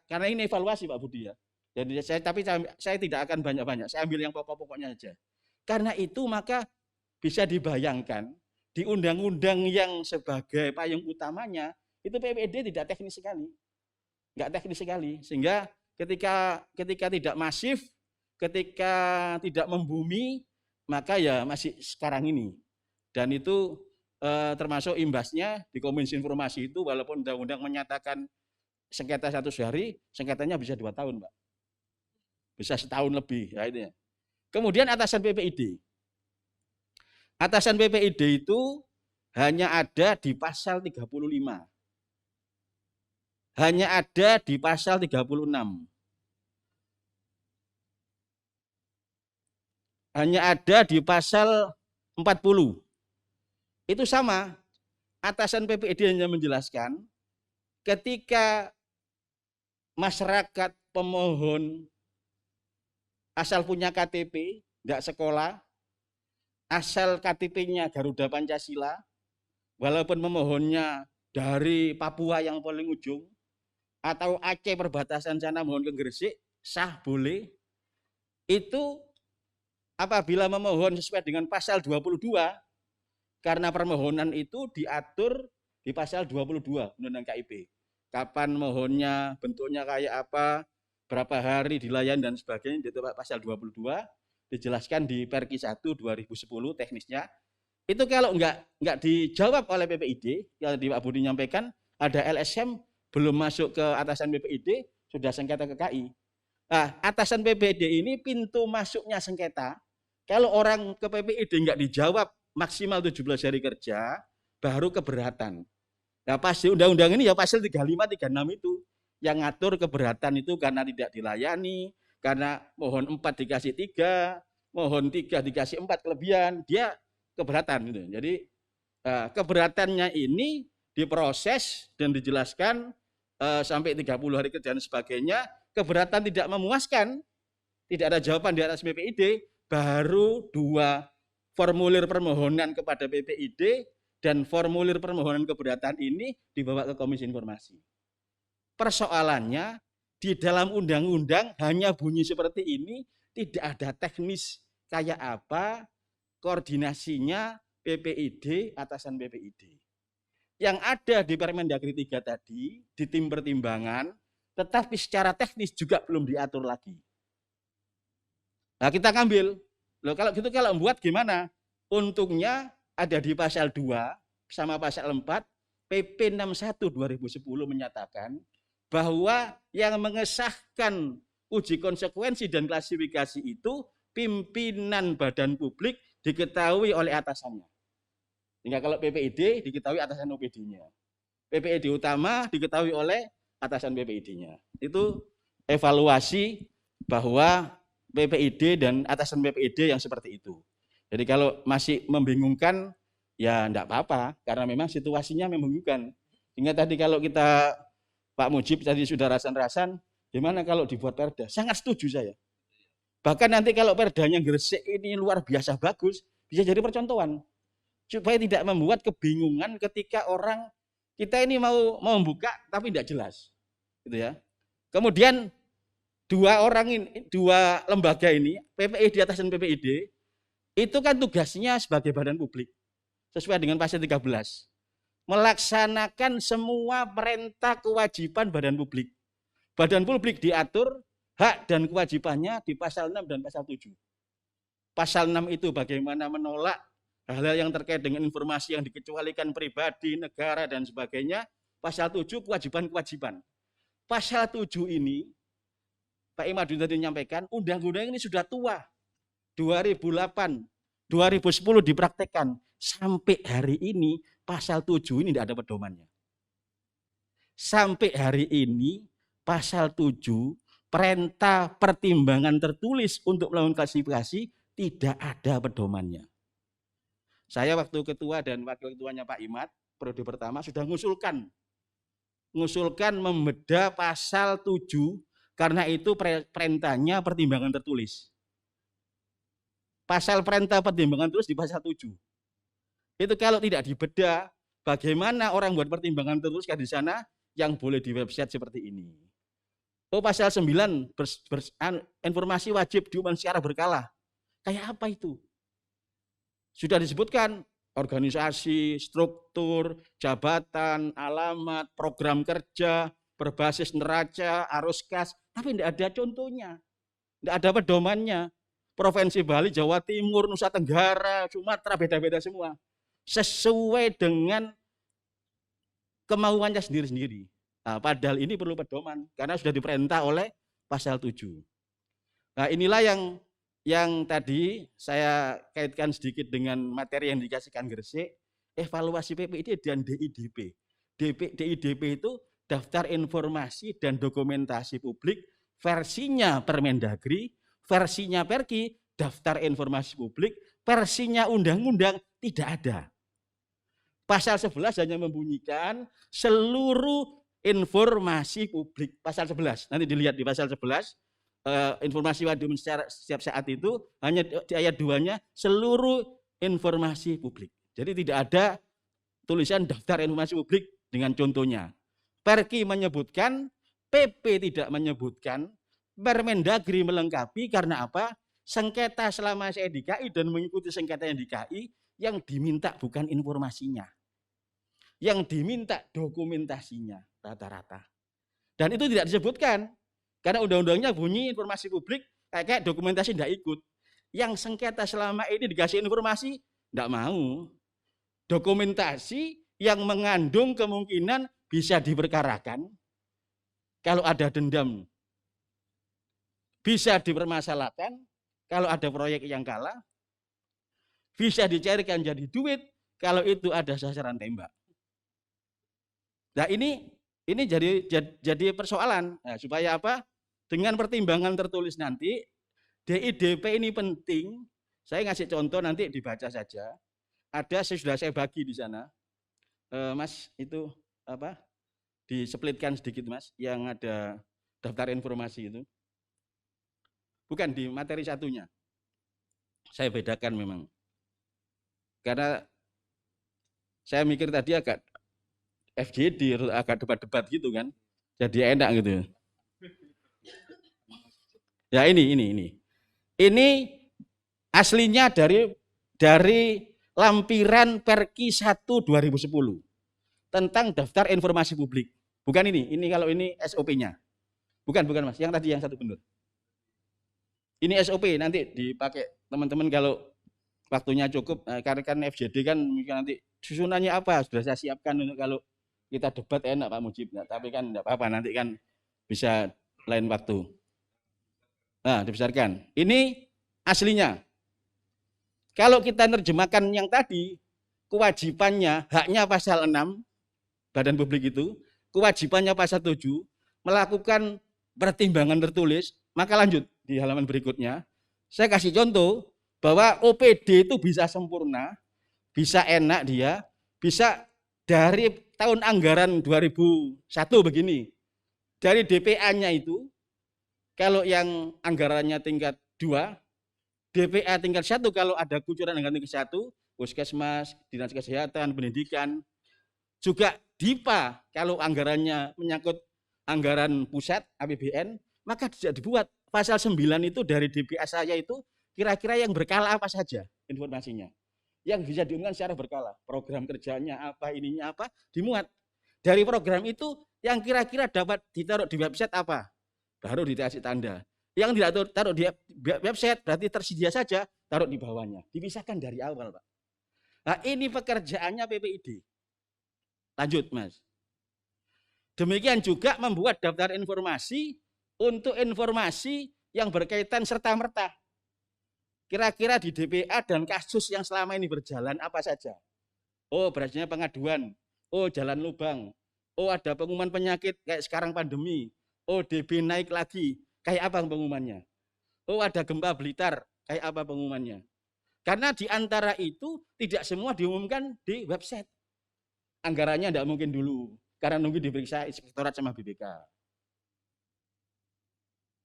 karena ini evaluasi Pak Budi ya. Jadi saya tidak akan banyak-banyak. Saya ambil yang pokok-pokoknya saja. Karena itu maka bisa dibayangkan di undang-undang yang sebagai payung utamanya itu PPID tidak teknis sekali. Enggak teknis sekali. Sehingga ketika tidak masif, ketika tidak membumi, maka ya masih sekarang ini. Dan itu termasuk imbasnya di Komisi Informasi itu walaupun undang-undang menyatakan sengketa 100 hari, sengketanya bisa 2 tahun, Pak. Bisa setahun lebih, ya itu ya. Kemudian atasan PPID. Atasan PPID itu hanya ada di pasal 35. Hanya ada di pasal 36. Hanya ada di pasal 40. Itu sama. Atasan PPID hanya menjelaskan ketika masyarakat pemohon asal punya KTP, tidak sekolah, asal KTP-nya Garuda Pancasila, walaupun memohonnya dari Papua yang paling ujung, atau Aceh perbatasan sana mohon ke Gresik, sah boleh. Itu apabila memohon sesuai dengan pasal 22, karena permohonan itu diatur di pasal 22 Undang-Undang KIP. Kapan mohonnya, bentuknya kayak apa, berapa hari dilayani dan sebagainya, itu pasal 22, dijelaskan di Perki 1 2010 teknisnya. Itu kalau enggak dijawab oleh PPID, yang di Pak Budi nyampaikan, ada LSM belum masuk ke atasan PPID, sudah sengketa ke KI. Nah, atasan PPID ini pintu masuknya sengketa, kalau orang ke PPID enggak dijawab maksimal 17 hari kerja, baru keberatan. Nah, pasti undang-undang ini ya pasal 35, 36 itu yang ngatur keberatan itu karena tidak dilayani, karena mohon 4 dikasih 3, mohon 3 dikasih 4 kelebihan, dia keberatan gitu. Jadi keberatannya ini diproses dan dijelaskan sampai 30 hari kerja dan sebagainya. Keberatan tidak memuaskan, tidak ada jawaban di atas PPID, baru 2 formulir permohonan kepada PPID dan formulir permohonan keberatan ini dibawa ke Komisi Informasi. Persoalannya di dalam undang-undang hanya bunyi seperti ini, tidak ada teknis kayak apa koordinasinya PPID, atasan PPID. Yang ada di Permendagri 3 tadi, di tim pertimbangan, tetapi secara teknis juga belum diatur lagi. Nah, kita ngambil. Loh, kalau gitu kalau membuat gimana? Untungnya ada di pasal 2 sama pasal 4, PP 61 2010 menyatakan bahwa yang mengesahkan uji konsekuensi dan klasifikasi itu pimpinan badan publik diketahui oleh atasannya. Sehingga kalau PPID diketahui atasan OPD-nya. PPID utama diketahui oleh atasan PPID-nya. Itu evaluasi bahwa PPID dan atasan PPID yang seperti itu. Jadi kalau masih membingungkan, ya enggak apa-apa, karena memang situasinya membingungkan. Sehingga tadi kalau kita, Pak Mujib tadi sudah rasan-rasan, gimana kalau dibuat perda? Sangat setuju saya. Bahkan nanti kalau perdanya Gresik ini luar biasa bagus, bisa jadi percontohan. Supaya tidak membuat kebingungan ketika orang kita ini mau membuka tapi tidak jelas. Gitu ya. Kemudian dua lembaga ini, PPID atas dan PPID, itu kan tugasnya sebagai badan publik. Sesuai dengan pasal 13. Melaksanakan semua perintah kewajiban badan publik. Badan publik diatur hak dan kewajibannya di pasal 6 dan pasal 7. Pasal 6 itu bagaimana menolak hal-hal yang terkait dengan informasi yang dikecualikan pribadi, negara, dan sebagainya. Pasal 7 kewajiban-kewajiban. Pasal 7 ini, Pak Imadu tadi menyampaikan, undang-undang ini sudah tua. 2008, 2010 dipraktekkan. Sampai hari ini, pasal 7 ini tidak ada pedomannya. Sampai hari ini, pasal 7 perintah pertimbangan tertulis untuk melakukan klasifikasi tidak ada pedomannya. Saya waktu ketua dan wakil ketuanya Pak Imad, periode pertama sudah mengusulkan membedah pasal 7 karena itu perintahnya pertimbangan tertulis. Pasal perintah pertimbangan tertulis di pasal 7. Itu kalau tidak dibedah, bagaimana orang buat pertimbangan tertulis kan di sana yang boleh di website seperti ini. Oh, pasal 9 informasi wajib diumumkan secara berkala. Kayak apa itu? Sudah disebutkan organisasi, struktur, jabatan, alamat, program kerja, berbasis neraca, arus kas, tapi tidak ada contohnya. Tidak ada pedomannya. Provinsi Bali, Jawa Timur, Nusa Tenggara, Sumatera, beda-beda semua. Sesuai dengan kemauannya sendiri-sendiri. Nah, padahal ini perlu pedoman karena sudah diperintah oleh pasal 7. Nah, inilah yang tadi saya kaitkan sedikit dengan materi yang dikasihkan Gresik, evaluasi PPID dan DIDP. DIDP itu daftar informasi dan dokumentasi publik, versinya Permendagri, versinya Perki, daftar informasi publik, versinya undang-undang tidak ada. Pasal 11 hanya membunyikan seluruh informasi publik, pasal 11. Nanti dilihat di pasal 11, informasi wajib setiap saat itu hanya di ayat 2-nya seluruh informasi publik. Jadi tidak ada tulisan daftar informasi publik dengan contohnya. Perki menyebutkan, PP tidak menyebutkan, Permendagri melengkapi karena apa? Sengketa selama saya di KI dan mengikuti sengketa yang di KI, yang diminta bukan informasinya. Yang diminta dokumentasinya rata-rata. Dan itu tidak disebutkan. Karena undang-undangnya bunyi informasi publik, kayak dokumentasi tidak ikut. Yang sengketa selama ini dikasih informasi, tidak mau. Dokumentasi yang mengandung kemungkinan bisa diperkarakan. Kalau ada dendam, bisa dipermasalahkan. Kalau ada proyek yang kalah, bisa dicarikan jadi duit. Kalau itu ada sasaran tembak. Nah ini jadi persoalan. Nah, supaya apa? Dengan pertimbangan tertulis nanti, DIDP ini penting. Saya ngasih contoh nanti dibaca saja. Ada sudah saya bagi di sana, Mas itu apa? Displitkan sedikit Mas, yang ada daftar informasi itu. Bukan di materi satunya. Saya bedakan memang. Karena saya mikir tadi agak FGD, agak debat-debat gitu kan. Jadi enak gitu. Ya ini. Ini aslinya dari lampiran Perki 1 2010 tentang daftar informasi publik. Bukan ini kalau ini SOP-nya. Bukan Mas, yang tadi yang satu benar. Ini SOP nanti dipakai teman-teman kalau waktunya cukup, karena kan FGD kan nanti susunannya apa sudah saya siapkan untuk kalau kita debat enak Pak Mujib, tapi kan enggak apa-apa nanti kan bisa lain waktu. Nah, dibesarkan. Ini aslinya. Kalau kita nerjemahkan yang tadi, kewajibannya, haknya pasal 6, badan publik itu, kewajibannya pasal 7, melakukan pertimbangan tertulis, maka lanjut di halaman berikutnya. Saya kasih contoh bahwa OPD itu bisa sempurna, bisa enak dia, bisa dari tahun anggaran 2001 begini. Dari DPA-nya itu, kalau yang anggarannya tingkat 2, DPA tingkat 1 kalau ada kucuran anggaran tingkat 1, Puskesmas, Dinas Kesehatan, Pendidikan, juga DIPA kalau anggarannya menyangkut anggaran pusat APBN, maka tidak dibuat pasal 9 itu dari DPA saya itu kira-kira yang berkala apa saja informasinya. Yang bisa diumumkan secara berkala. Program kerjanya apa, ininya apa, dimuat. Dari program itu yang kira-kira dapat ditaruh di website apa, baru dikasih tanda. Yang tidak taruh di website berarti tersedia saja, taruh di bawahnya. Dipisahkan dari awal, Pak. Nah, ini pekerjaannya PPID. Lanjut, Mas. Demikian juga membuat daftar informasi untuk informasi yang berkaitan serta-merta. Kira-kira di DPA dan kasus yang selama ini berjalan apa saja. Oh, berasnya pengaduan. Oh, jalan lubang. Oh, ada pengumuman penyakit kayak sekarang pandemi. Oh, DB naik lagi. Kayak apa pengumumannya? Oh, ada gempa Blitar. Kayak apa pengumumannya? Karena di antara itu tidak semua diumumkan di website. Anggarannya tidak mungkin dulu. Karena nunggu diperiksa inspektorat sama BPK.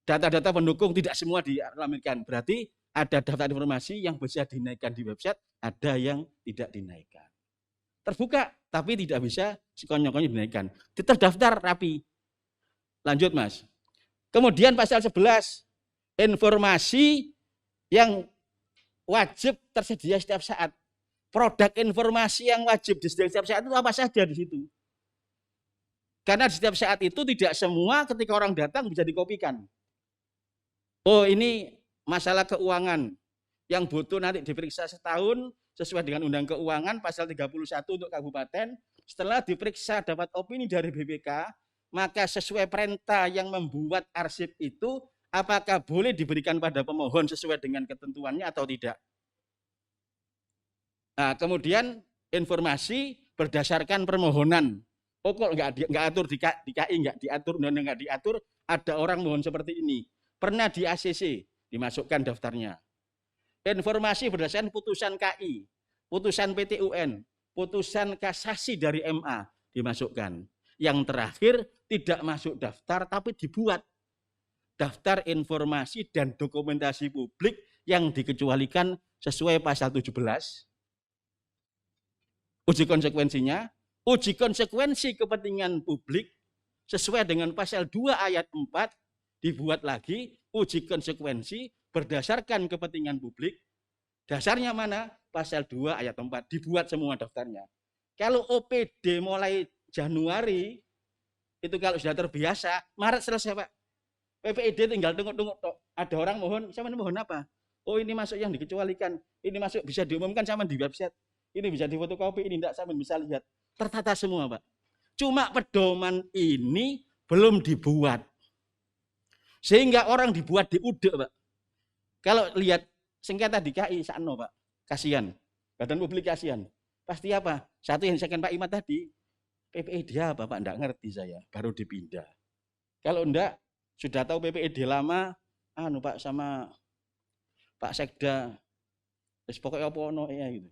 Data-data pendukung tidak semua dilampirkan. Berarti ada daftar informasi yang bisa dinaikkan di website, ada yang tidak dinaikkan. Terbuka, tapi tidak bisa sekonyong-konyong dinaikkan. Terdaftar rapi. Lanjut, Mas. Kemudian pasal 11, informasi yang wajib tersedia setiap saat. Produk informasi yang wajib disediakan setiap saat itu apa saja di situ. Karena di setiap saat itu tidak semua ketika orang datang bisa dikopikan. Oh, ini masalah keuangan yang butuh nanti diperiksa setahun sesuai dengan Undang Keuangan pasal 31 untuk kabupaten. Setelah diperiksa dapat opini dari BPK, maka sesuai perintah yang membuat arsip itu, apakah boleh diberikan pada pemohon sesuai dengan ketentuannya atau tidak. Nah, kemudian informasi berdasarkan permohonan. Oh, kok nggak atur di KI, nggak diatur, nggak diatur, ada orang mohon seperti ini. Pernah di ACC, dimasukkan daftarnya. Informasi berdasarkan putusan KI, putusan PT UN, putusan kasasi dari MA, dimasukkan. Yang terakhir tidak masuk daftar tapi dibuat daftar informasi dan dokumentasi publik yang dikecualikan sesuai pasal 17. Uji konsekuensinya, uji konsekuensi kepentingan publik sesuai dengan pasal 2 ayat 4 dibuat lagi uji konsekuensi berdasarkan kepentingan publik. Dasarnya mana? Pasal 2 ayat 4 dibuat semua daftarnya. Kalau OPD mulai Januari, itu kalau sudah terbiasa, Maret selesai, Pak. PPID tinggal tunggu-tunggu. Ada orang mohon, sama ini mohon apa? Oh, ini masuk yang dikecualikan. Ini masuk bisa diumumkan sama di website. Ini bisa difotokopi, ini tidak sama bisa lihat. Tertata semua, Pak. Cuma pedoman ini belum dibuat. Sehingga orang dibuat di UDE, Pak. Kalau lihat sengketa di KI, sakno, Pak. Kasihan. Badan Publik kasihan. Pasti apa? Satu yang disampaikan Pak Imat tadi, PPID apa, Pak? Enggak ngerti saya, baru dipindah. Kalau enggak, sudah tahu PPID lama, Pak sama Pak Sekda, terus pokoknya apa ono ya gitu.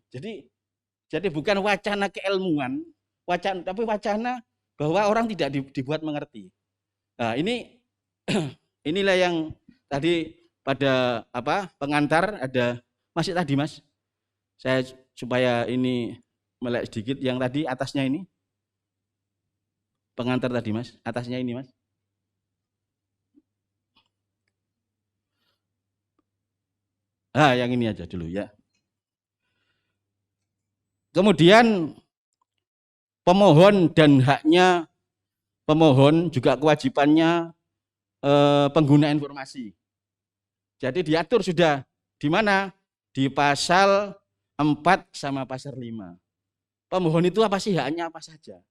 Jadi bukan wacana keilmuan, tapi wacana bahwa orang tidak dibuat mengerti. Nah, inilah yang tadi pada pengantar ada masih tadi, Mas. Saya supaya ini melek sedikit yang tadi atasnya ini. Pengantar tadi, Mas. Atasnya ini, Mas. Yang ini aja dulu ya. Kemudian pemohon dan haknya pemohon juga kewajibannya pengguna informasi. Jadi diatur sudah di mana? Di pasal 4 sama pasal 5. Pemohon itu apa sih, haknya apa saja?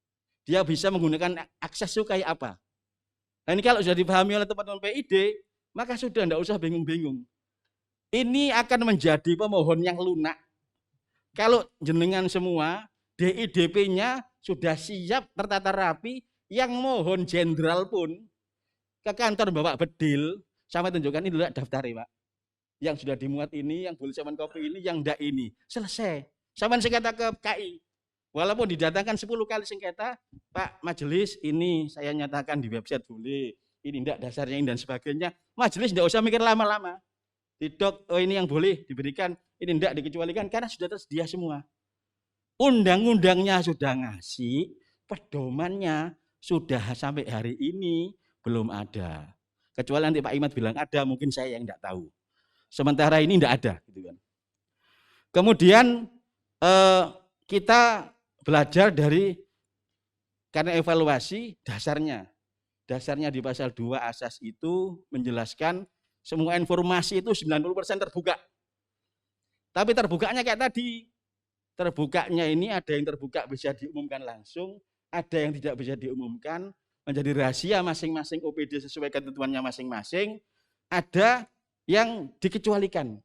Dia bisa menggunakan akses itu kayak apa? Nah, ini kalau sudah dipahami oleh teman-teman PID, maka sudah tidak usah bingung-bingung. Ini akan menjadi pemohon yang lunak. Kalau jenengan semua, DIDP-nya sudah siap tertata rapi, yang mohon jenderal pun ke kantor Bapak Bedil, sama tunjukkan ini daftar ya, Pak. Yang sudah dimuat ini, yang boleh saman kopi ini, yang enggak ini. Selesai. Saman sengketa ke KI. Walaupun didatangkan 10 kali sengketa, Pak Majelis ini saya nyatakan di website boleh, ini enggak dasarnya ini dan sebagainya. Majelis enggak usah mikir lama-lama. Didok, oh ini yang boleh diberikan, ini tidak dikecualikan karena sudah tersedia semua. Undang-undangnya sudah ngasih, pedomannya sudah sampai hari ini belum ada. Kecuali nanti Pak Imad bilang ada, mungkin saya yang tidak tahu. Sementara ini tidak ada, gitu kan. Kemudian kita belajar dari karena evaluasi dasarnya di pasal 2 asas itu menjelaskan semua informasi itu 90% terbuka. Tapi terbukanya kayak tadi. Terbukanya ini ada yang terbuka bisa diumumkan langsung, ada yang tidak bisa diumumkan, menjadi rahasia masing-masing OPD sesuai ketentuannya masing-masing, ada yang dikecualikan.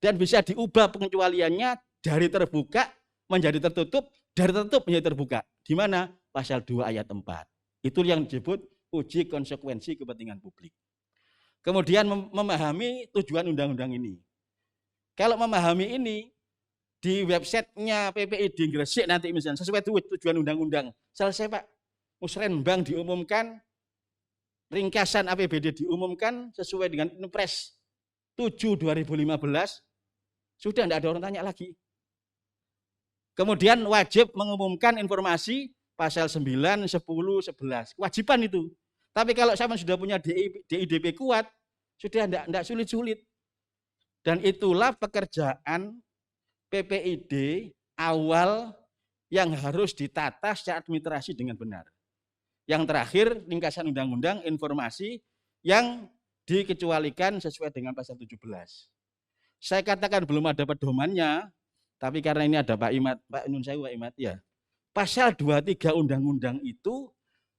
Dan bisa diubah pengecualiannya dari terbuka menjadi tertutup, dari tertutup menjadi terbuka. Di mana? Pasal 2 ayat 4. Itu yang disebut uji konsekuensi kepentingan publik. Kemudian memahami tujuan undang-undang ini. Kalau memahami ini, di websitenya PPID Gresik nanti misalnya sesuai tujuan undang-undang. Selesai Pak, Musrenbang diumumkan, ringkasan APBD diumumkan sesuai dengan Inpres 7/2015, sudah tidak ada orang tanya lagi. Kemudian wajib mengumumkan informasi pasal 9, 10, 11. Kewajiban itu. Tapi kalau sama sudah punya DIDP kuat, sudah tidak sulit-sulit. Dan itulah pekerjaan PPID awal yang harus ditata secara administrasi dengan benar. Yang terakhir, ringkasan undang-undang informasi yang dikecualikan sesuai dengan pasal 17. Saya katakan belum ada pedomannya, tapi karena ini ada Pak Imad, Pak Nun Sewu, Pak Imad ya. Pasal 23 undang-undang itu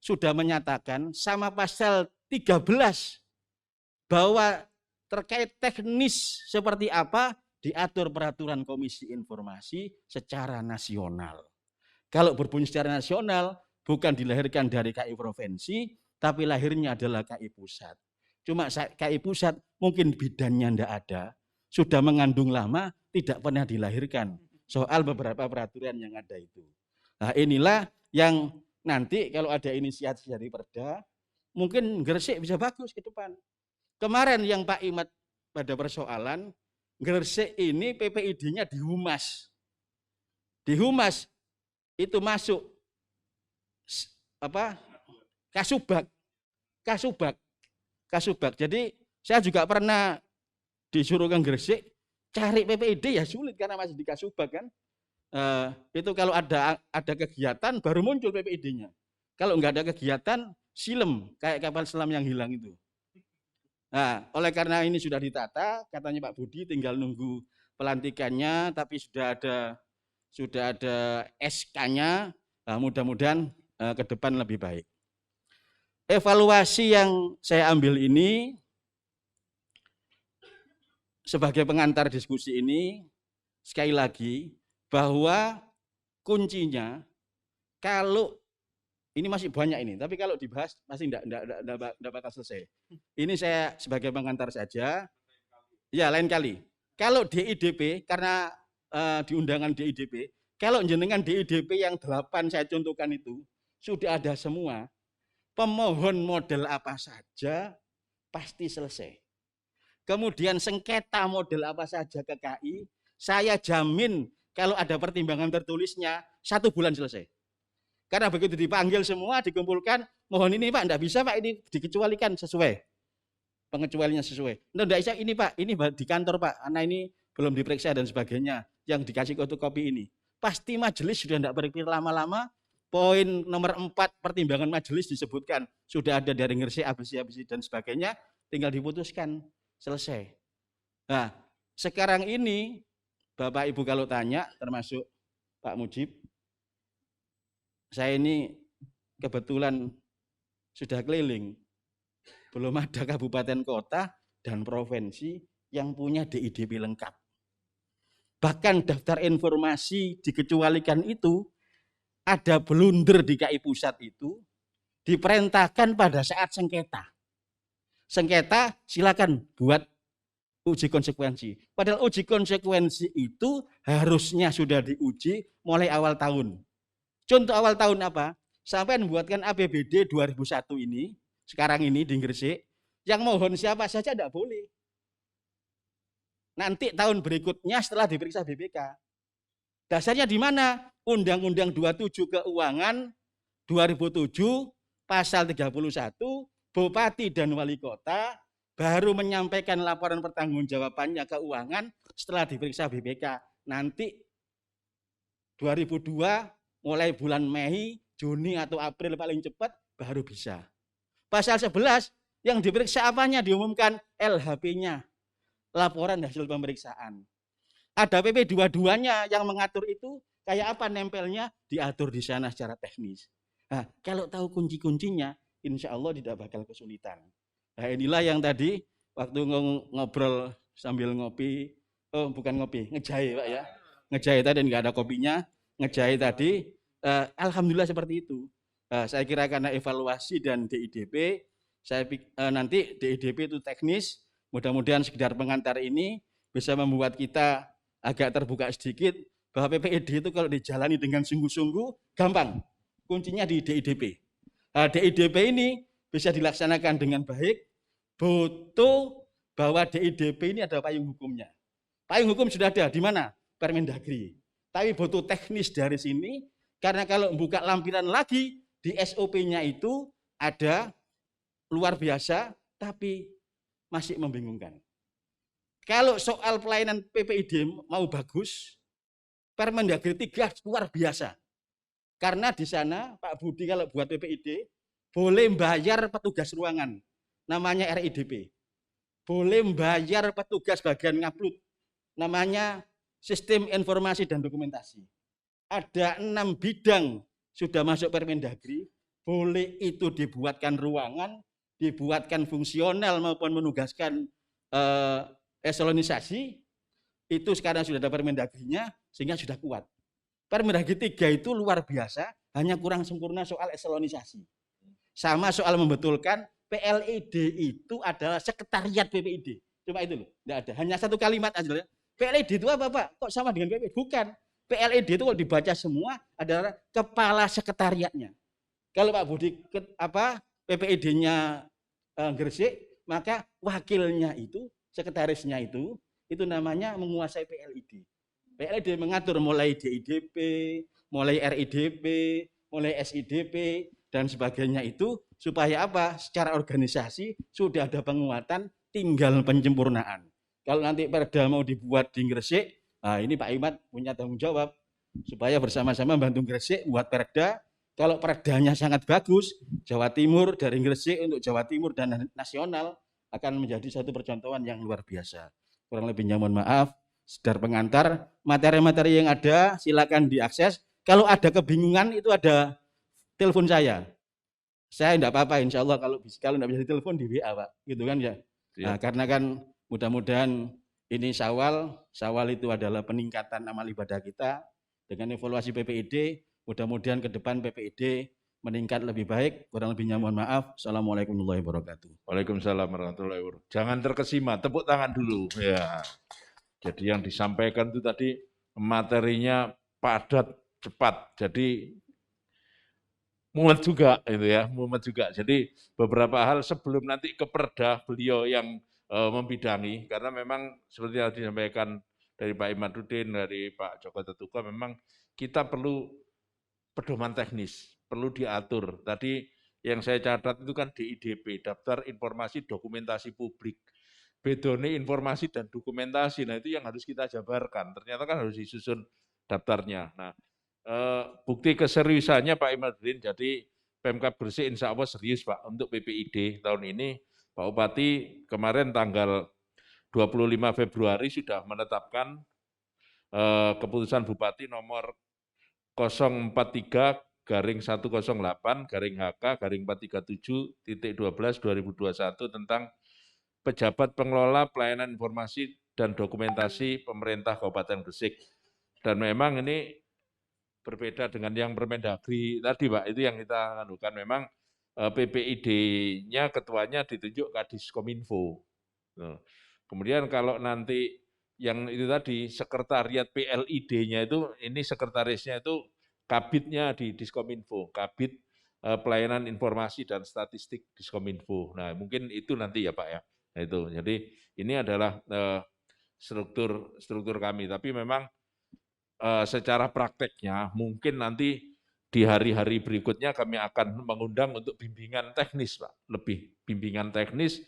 sudah menyatakan sama pasal 13 bahwa terkait teknis seperti apa diatur peraturan Komisi Informasi secara nasional. Kalau berbunyi secara nasional, bukan dilahirkan dari KI provinsi, tapi lahirnya adalah KI pusat. Cuma KI pusat mungkin bidannya tidak ada, sudah mengandung lama, tidak pernah dilahirkan. Soal beberapa peraturan yang ada itu. Nah inilah yang nanti kalau ada inisiatif dari Perda, mungkin Gresik bisa bagus ke depan. Kemarin yang Pak Imad pada persoalan, Gresik ini PPID-nya di Humas. Di Humas itu masuk Kasubag. Jadi saya juga pernah disuruh ke Gresik cari PPID ya sulit karena masih di Kasubag kan. Itu kalau ada kegiatan baru muncul PPID-nya. Kalau nggak ada kegiatan silem kayak kapal selam yang hilang itu. Nah, oleh karena ini sudah ditata, katanya Pak Budi tinggal nunggu pelantikannya, tapi sudah ada SK-nya. Nah, mudah-mudahan ke depan lebih baik. Evaluasi yang saya ambil ini sebagai pengantar diskusi ini, sekali lagi bahwa kuncinya kalau ini masih banyak ini, tapi kalau dibahas masih tidak bakal selesai. Ini saya sebagai pengantar saja. Ya, lain kali. Kalau DIDP, karena di undangan DIDP, kalau jenengan DIDP yang 8 saya contohkan itu, sudah ada semua. Pemohon model apa saja, pasti selesai. Kemudian sengketa model apa saja ke KI, saya jamin kalau ada pertimbangan tertulisnya, 1 bulan selesai. Karena begitu dipanggil semua, dikumpulkan, mohon ini Pak, enggak bisa Pak, ini dikecualikan sesuai. Pengecualiannya sesuai. Enggak bisa ini Pak, ini di kantor Pak, karena ini belum diperiksa dan sebagainya, yang dikasih fotokopi ini. Pasti majelis sudah enggak berpikir lama-lama, poin nomor 4 pertimbangan majelis disebutkan, sudah ada dari Gresik, ABC dan sebagainya, tinggal diputuskan, selesai. Nah, sekarang ini, Bapak Ibu kalau tanya, termasuk Pak Mujib, saya ini kebetulan sudah keliling, belum ada kabupaten kota dan provinsi yang punya DIDP lengkap. Bahkan daftar informasi dikecualikan itu, ada blunder di KI pusat itu, diperintahkan pada saat sengketa. Sengketa silakan buat uji konsekuensi. Padahal uji konsekuensi itu harusnya sudah diuji mulai awal tahun. Contoh awal tahun apa? Sampai membuatkan APBD 2001 ini, sekarang ini di Gresik, yang mohon siapa saja tidak boleh. nanti tahun berikutnya setelah diperiksa BPK. Dasarnya di mana? Undang-Undang 27 Keuangan 2007 pasal 31, Bupati dan Wali Kota baru menyampaikan laporan pertanggungjawabannya keuangan setelah diperiksa BPK. Nanti 2002 mulai bulan Mei, Juni atau April paling cepat baru bisa. Pasal 11 yang diperiksa apanya diumumkan? LHP-nya, laporan hasil pemeriksaan. Ada PP 22-nya yang mengatur itu kayak apa nempelnya, diatur di sana secara teknis. Nah, kalau tahu kunci-kuncinya, insya Allah tidak bakal kesulitan. Nah, inilah yang tadi waktu ngobrol sambil ngopi, bukan ngopi, ngejahe Pak ya. Ngejahe tadi nggak ada kopinya, ngejahe tadi, alhamdulillah seperti itu. Saya kira karena evaluasi dan DIDP, nanti DIDP itu teknis, mudah-mudahan sekedar pengantar ini bisa membuat kita agak terbuka sedikit bahwa PPID itu kalau dijalani dengan sungguh-sungguh gampang. Kuncinya di DIDP. Nah, DIDP ini bisa dilaksanakan dengan baik, butuh bahwa DIDP ini ada payung hukumnya. Payung hukum sudah ada, di mana? Permendagri. Tapi butuh teknis dari sini, karena kalau membuka lampiran lagi, di SOP-nya itu ada luar biasa, tapi masih membingungkan. Kalau soal pelayanan PPID mau bagus, Permendagri 3 luar biasa. Karena di sana Pak Budi kalau buat PPID boleh bayar petugas ruangan, namanya RIDP. Boleh bayar petugas bagian ngupload, namanya sistem informasi dan dokumentasi. Ada 6 bidang sudah masuk Permendagri, boleh itu dibuatkan ruangan, dibuatkan fungsional maupun menugaskan eselonisasi, itu sekarang sudah ada Permendagrinya sehingga sudah kuat. Permendagri 3 itu luar biasa, hanya kurang sempurna soal eselonisasi. Sama soal membetulkan PLID itu adalah sekretariat PPID. Cuma itu loh, tidak ada. Hanya satu kalimat aja. PLID itu apa Pak? Kok sama dengan PPID? Bukan. PLID itu kalau dibaca semua adalah kepala sekretariatnya. Kalau Pak Budi PPID-nya Gresik, maka wakilnya itu, sekretarisnya itu namanya menguasai PLID. PLID mengatur mulai DIDP, mulai RIDP, mulai SIDP, dan sebagainya itu supaya apa? Secara organisasi sudah ada penguatan, tinggal penyempurnaan. Kalau nanti perda mau dibuat di Gresik, nah ini Pak Imad punya tanggung jawab supaya bersama-sama bantu Gresik buat perda. Kalau perdanya sangat bagus, Jawa Timur dari Gresik untuk Jawa Timur dan nasional akan menjadi satu percontohan yang luar biasa. Kurang lebihnya mohon maaf. Sedar pengantar, materi-materi yang ada silakan diakses. Kalau ada kebingungan itu ada telepon saya. Saya tidak apa-apa, insya Allah kalau tidak bisa ditelepon di WA Pak, gitu kan ya. Nah, karena kan mudah-mudahan ini Syawal itu adalah peningkatan amal ibadah kita dengan evaluasi PPID. Mudah-mudahan ke depan PPID meningkat lebih baik. Kurang lebihnya mohon maaf. Assalamualaikum warahmatullahi wabarakatuh. Waalaikumsalam warahmatullahi wabarakatuh. Jangan terkesima, tepuk tangan dulu. Ya. Jadi yang disampaikan itu tadi materinya padat, cepat. Jadi mumet juga itu ya, mumet juga. Jadi beberapa hal sebelum nanti ke perda beliau yang membidangi, karena memang seperti yang disampaikan dari Pak Imaduddin, dari Pak Joko Tetuka, memang kita perlu pedoman teknis, perlu diatur. Tadi yang saya catat itu kan DIDP, Daftar Informasi Dokumentasi Publik. Bedone informasi dan dokumentasi, nah itu yang harus kita jabarkan. Ternyata kan harus disusun daftarnya. Nah, bukti keseriusannya Pak Imaduddin, jadi Pemkab Gresik insya Allah serius Pak untuk PPID tahun ini. Pak Bupati kemarin tanggal 25 Februari sudah menetapkan keputusan Bupati nomor 043/108/HK/437.12/2021 tentang pejabat pengelola pelayanan informasi dan dokumentasi pemerintah Kabupaten Gresik. Dan memang ini berbeda dengan yang Permendagri tadi Pak, itu yang kita anukan memang PPID-nya ketuanya ditunjuk Kadiskominfo. Kemudian kalau nanti yang itu tadi sekretariat PLID-nya itu, ini sekretarisnya itu kabitnya di Diskominfo, kabit pelayanan informasi dan statistik Diskominfo. Nah mungkin itu nanti ya Pak ya. Nah, itu. Jadi ini adalah struktur kami. Tapi memang secara prakteknya mungkin nanti di hari-hari berikutnya kami akan mengundang untuk bimbingan teknis, Pak. Lebih bimbingan teknis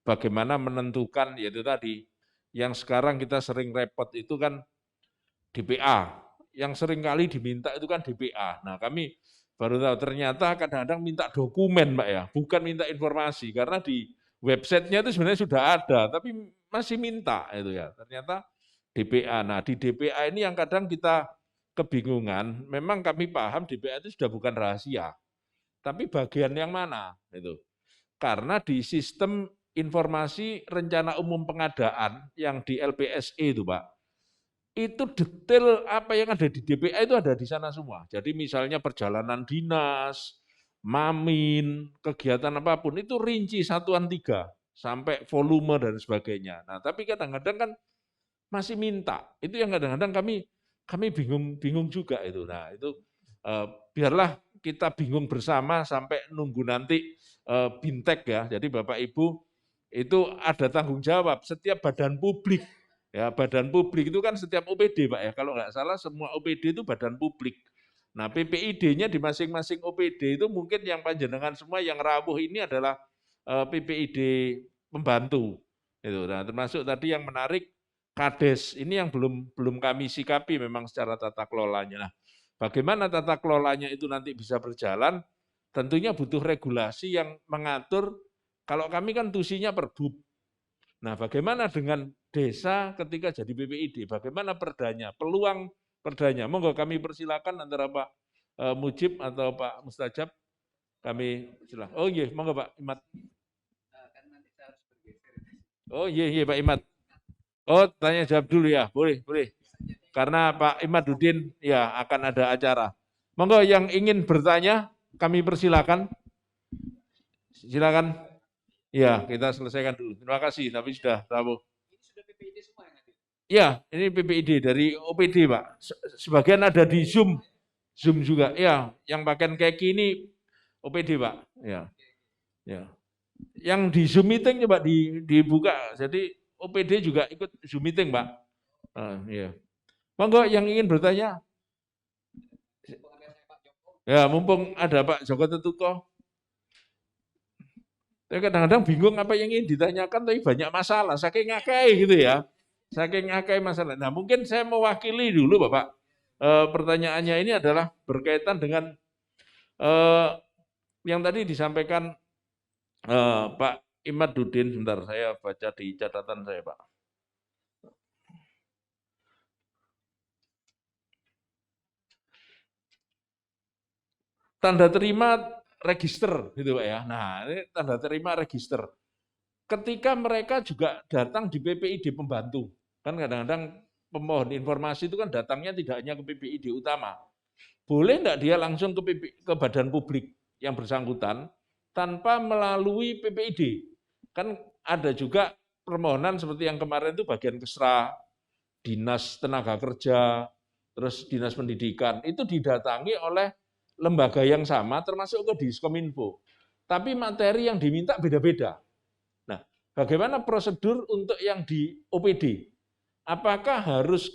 bagaimana menentukan, yaitu tadi, yang sekarang kita sering repot itu kan DPA. Yang sering kali diminta itu kan DPA. Nah, kami baru tahu ternyata kadang-kadang minta dokumen, Pak ya, bukan minta informasi. Karena di websitenya itu sebenarnya sudah ada, tapi masih minta itu ya. Ternyata DPA. Nah, di DPA ini yang kadang kita kebingungan, memang kami paham DPA itu sudah bukan rahasia. Tapi bagian yang mana itu? Karena di sistem informasi rencana umum pengadaan yang di LPSE itu, Pak, itu detail apa yang ada di DPA itu ada di sana semua. Jadi misalnya perjalanan dinas, mamin, kegiatan apapun itu rinci satuan 3 sampai volume dan sebagainya. Nah, tapi kadang-kadang kan masih minta. Itu yang kadang-kadang kami bingung juga itu. Nah, itu biarlah kita bingung bersama sampai nunggu nanti Bintek ya. Jadi Bapak Ibu itu ada tanggung jawab setiap badan publik. Ya, badan publik itu kan setiap OPD, Pak ya. Kalau nggak salah semua OPD itu badan publik. Nah, PPID-nya di masing-masing OPD itu mungkin yang panjenengan semua yang rawuh ini adalah PPID pembantu. Itu. Nah, termasuk tadi yang menarik Kades, ini yang belum kami sikapi memang secara tata kelolanya. Nah, bagaimana tata kelolanya itu nanti bisa berjalan, tentunya butuh regulasi yang mengatur, kalau kami kan tusinya Perbup. Nah, bagaimana dengan desa ketika jadi PPID, bagaimana perdanya, peluang perdanya. Monggo kami persilakan antara Pak Mujib atau Pak Mustajab, kami silakan. Oh iya, monggo Pak Imat. Oh iya Pak Imat. Oh, tanya jawab dulu ya, boleh. Karena Pak Imaduddin ya akan ada acara. Monggo yang ingin bertanya, kami persilakan. Silakan. Ya, kita selesaikan dulu. Terima kasih, tapi sudah tahu. Ini sudah PPID semua ya nanti? Ya, ini PPID dari OPD, Pak. Sebagian ada di Zoom juga. Ya, yang pakaian kaki ini OPD, Pak. Ya. Yang di Zoom meeting coba dibuka. Jadi OPD juga ikut Zoom meeting, Pak. Ya. Monggo yang ingin bertanya. Ya, mumpung ada Pak Joko Tetuko. Tapi kadang-kadang bingung apa yang ingin ditanyakan, tapi banyak masalah. Saking ngakai gitu ya. Saking ngakai masalah. Nah, mungkin saya mewakili dulu, Bapak. Pertanyaannya ini adalah berkaitan dengan yang tadi disampaikan Pak Imaduddin, sebentar saya baca di catatan saya, Pak. Tanda terima register, gitu Pak ya. Nah, ini tanda terima register. Ketika mereka juga datang di PPID pembantu, kan kadang-kadang pemohon informasi itu kan datangnya tidak hanya ke PPID utama. Boleh enggak dia langsung ke badan publik yang bersangkutan tanpa melalui PPID? Kan ada juga permohonan seperti yang kemarin itu bagian Kesra, Dinas Tenaga Kerja, terus Dinas Pendidikan, itu didatangi oleh lembaga yang sama termasuk ke Diskominfo. Tapi materi yang diminta beda-beda. Nah, bagaimana prosedur untuk yang di OPD? Apakah harus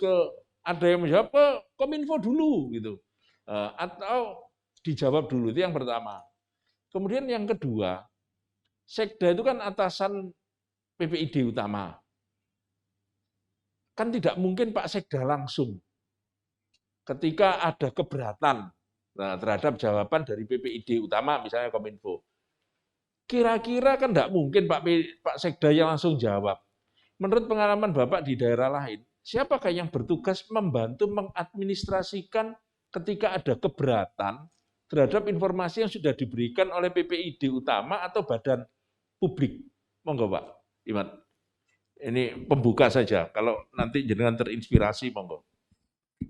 ada yang menjawab ke Kominfo dulu gitu? Atau dijawab dulu, itu yang pertama. Kemudian yang kedua, Sekda itu kan atasan PPID utama. Kan tidak mungkin Pak Sekda langsung ketika ada keberatan terhadap jawaban dari PPID utama, misalnya Kominfo. Kira-kira kan tidak mungkin Pak Sekda yang langsung jawab. Menurut pengalaman Bapak di daerah lain, siapakah yang bertugas membantu mengadministrasikan ketika ada keberatan terhadap informasi yang sudah diberikan oleh PPID utama atau badan publik? Monggo Pak Imat. Ini pembuka saja, kalau nanti jenengan terinspirasi, monggo.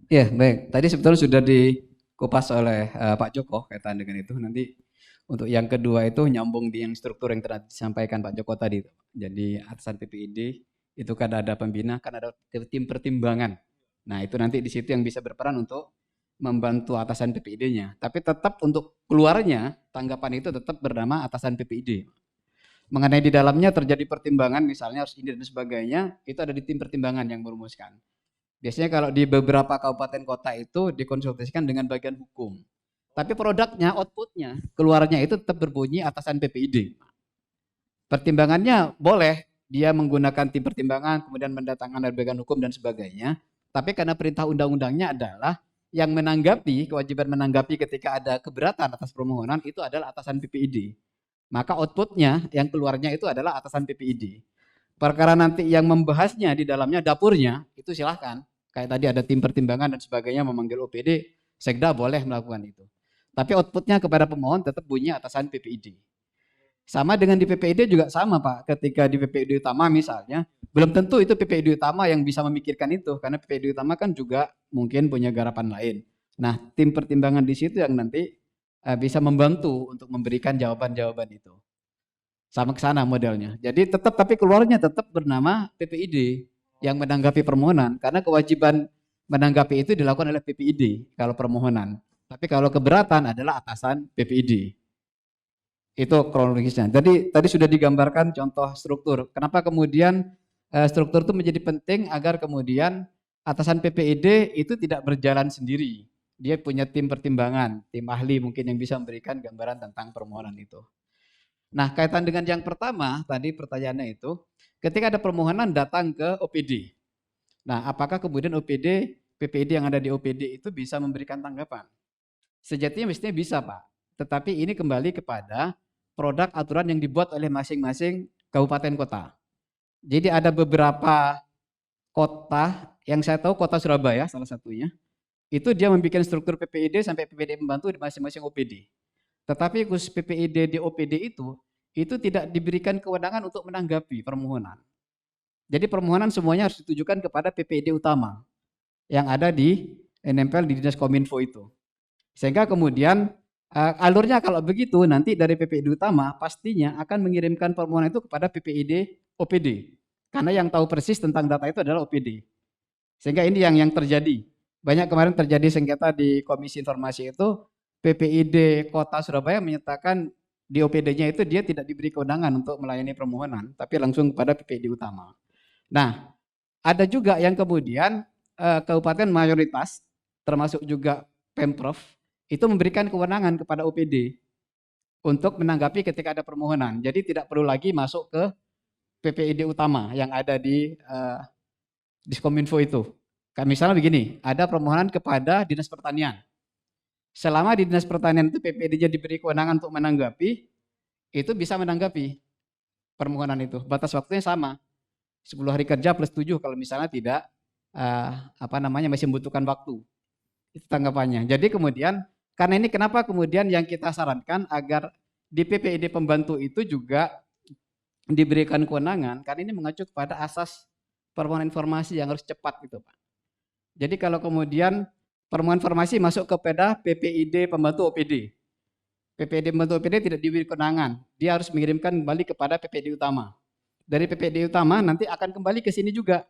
Ya, baik. Tadi sebetulnya sudah dikupas oleh Pak Joko kaitan dengan itu. Nanti untuk yang kedua itu nyambung di yang struktur yang telah disampaikan Pak Joko tadi. Jadi atasan PPID itu kan ada pembina, kan ada tim pertimbangan. Nah, itu nanti di situ yang bisa berperan untuk membantu atasan PPID-nya. Tapi tetap untuk keluarnya, tanggapan itu tetap bernama atasan PPID. mengenai di dalamnya terjadi pertimbangan misalnya harus ini dan sebagainya, itu ada di tim pertimbangan yang merumuskan. Biasanya kalau di beberapa kabupaten kota itu dikonsultasikan dengan bagian hukum. Tapi produknya, outputnya, keluarnya itu tetap berbunyi atasan PPID. Pertimbangannya boleh dia menggunakan tim pertimbangan, kemudian mendatangkan dari bagian hukum dan sebagainya. Tapi karena perintah undang-undangnya adalah yang menanggapi, kewajiban menanggapi ketika ada keberatan atas permohonan itu adalah atasan PPID. Maka outputnya yang keluarnya itu adalah atasan PPID. Perkara nanti yang membahasnya di dalamnya dapurnya itu silahkan. Kayak tadi ada tim pertimbangan dan sebagainya memanggil OPD, Sekda boleh melakukan itu. Tapi outputnya kepada pemohon tetap bunyi atasan PPID. Sama dengan di PPID juga sama Pak. Ketika di PPID utama misalnya, belum tentu itu PPID utama yang bisa memikirkan itu. Karena PPID utama kan juga mungkin punya garapan lain. Nah, tim pertimbangan di situ yang nanti bisa membantu untuk memberikan jawaban-jawaban itu. Sama ke sana modelnya. Jadi tetap, tapi keluarnya tetap bernama PPID yang menanggapi permohonan. Karena kewajiban menanggapi itu dilakukan oleh PPID kalau permohonan. Tapi kalau keberatan adalah atasan PPID. Itu kronologisnya. Jadi tadi sudah digambarkan contoh struktur. Kenapa kemudian struktur itu menjadi penting agar kemudian atasan PPID itu tidak berjalan sendiri. Dia punya tim pertimbangan, tim ahli mungkin yang bisa memberikan gambaran tentang permohonan itu. Nah, kaitan dengan yang pertama, tadi pertanyaannya itu, ketika ada permohonan datang ke OPD. Nah, apakah kemudian OPD, PPID yang ada di OPD itu bisa memberikan tanggapan? Sejatinya mestinya bisa, Pak. Tetapi ini kembali kepada produk aturan yang dibuat oleh masing-masing kabupaten kota. Jadi ada beberapa kota, yang saya tahu kota Surabaya salah satunya, itu dia membuat struktur PPID sampai PPID membantu di masing-masing OPD. Tetapi khusus PPID di OPD itu tidak diberikan kewenangan untuk menanggapi permohonan. Jadi permohonan semuanya harus ditujukan kepada PPID utama yang ada di nempel di Dinas Kominfo itu. Sehingga kemudian alurnya kalau begitu nanti dari PPID utama pastinya akan mengirimkan permohonan itu kepada PPID OPD. Karena yang tahu persis tentang data itu adalah OPD. Sehingga ini yang terjadi. Banyak kemarin terjadi sengketa di Komisi Informasi itu, PPID Kota Surabaya menyatakan di OPD-nya itu dia tidak diberi kewenangan untuk melayani permohonan, tapi langsung kepada PPID utama. Nah, ada juga yang kemudian kabupaten mayoritas, termasuk juga Pemprov, itu memberikan kewenangan kepada OPD untuk menanggapi ketika ada permohonan. Jadi tidak perlu lagi masuk ke PPID utama yang ada di Diskominfo itu. Kayak misalnya begini, ada permohonan kepada Dinas Pertanian. Selama di Dinas Pertanian itu PPID-nya diberi kewenangan untuk menanggapi, itu bisa menanggapi permohonan itu. Batas waktunya sama, 10 hari kerja plus 7 kalau misalnya tidak masih membutuhkan waktu. Itu tanggapannya. Jadi kemudian karena ini kenapa kemudian yang kita sarankan agar di PPID pembantu itu juga diberikan kewenangan karena ini mengacu kepada asas permohonan informasi yang harus cepat gitu Pak. Jadi kalau kemudian permohonan informasi masuk kepada PPID pembantu OPD. PPID pembantu OPD tidak diberi kewenangan. Dia harus mengirimkan kembali kepada PPID utama. Dari PPID utama nanti akan kembali ke sini juga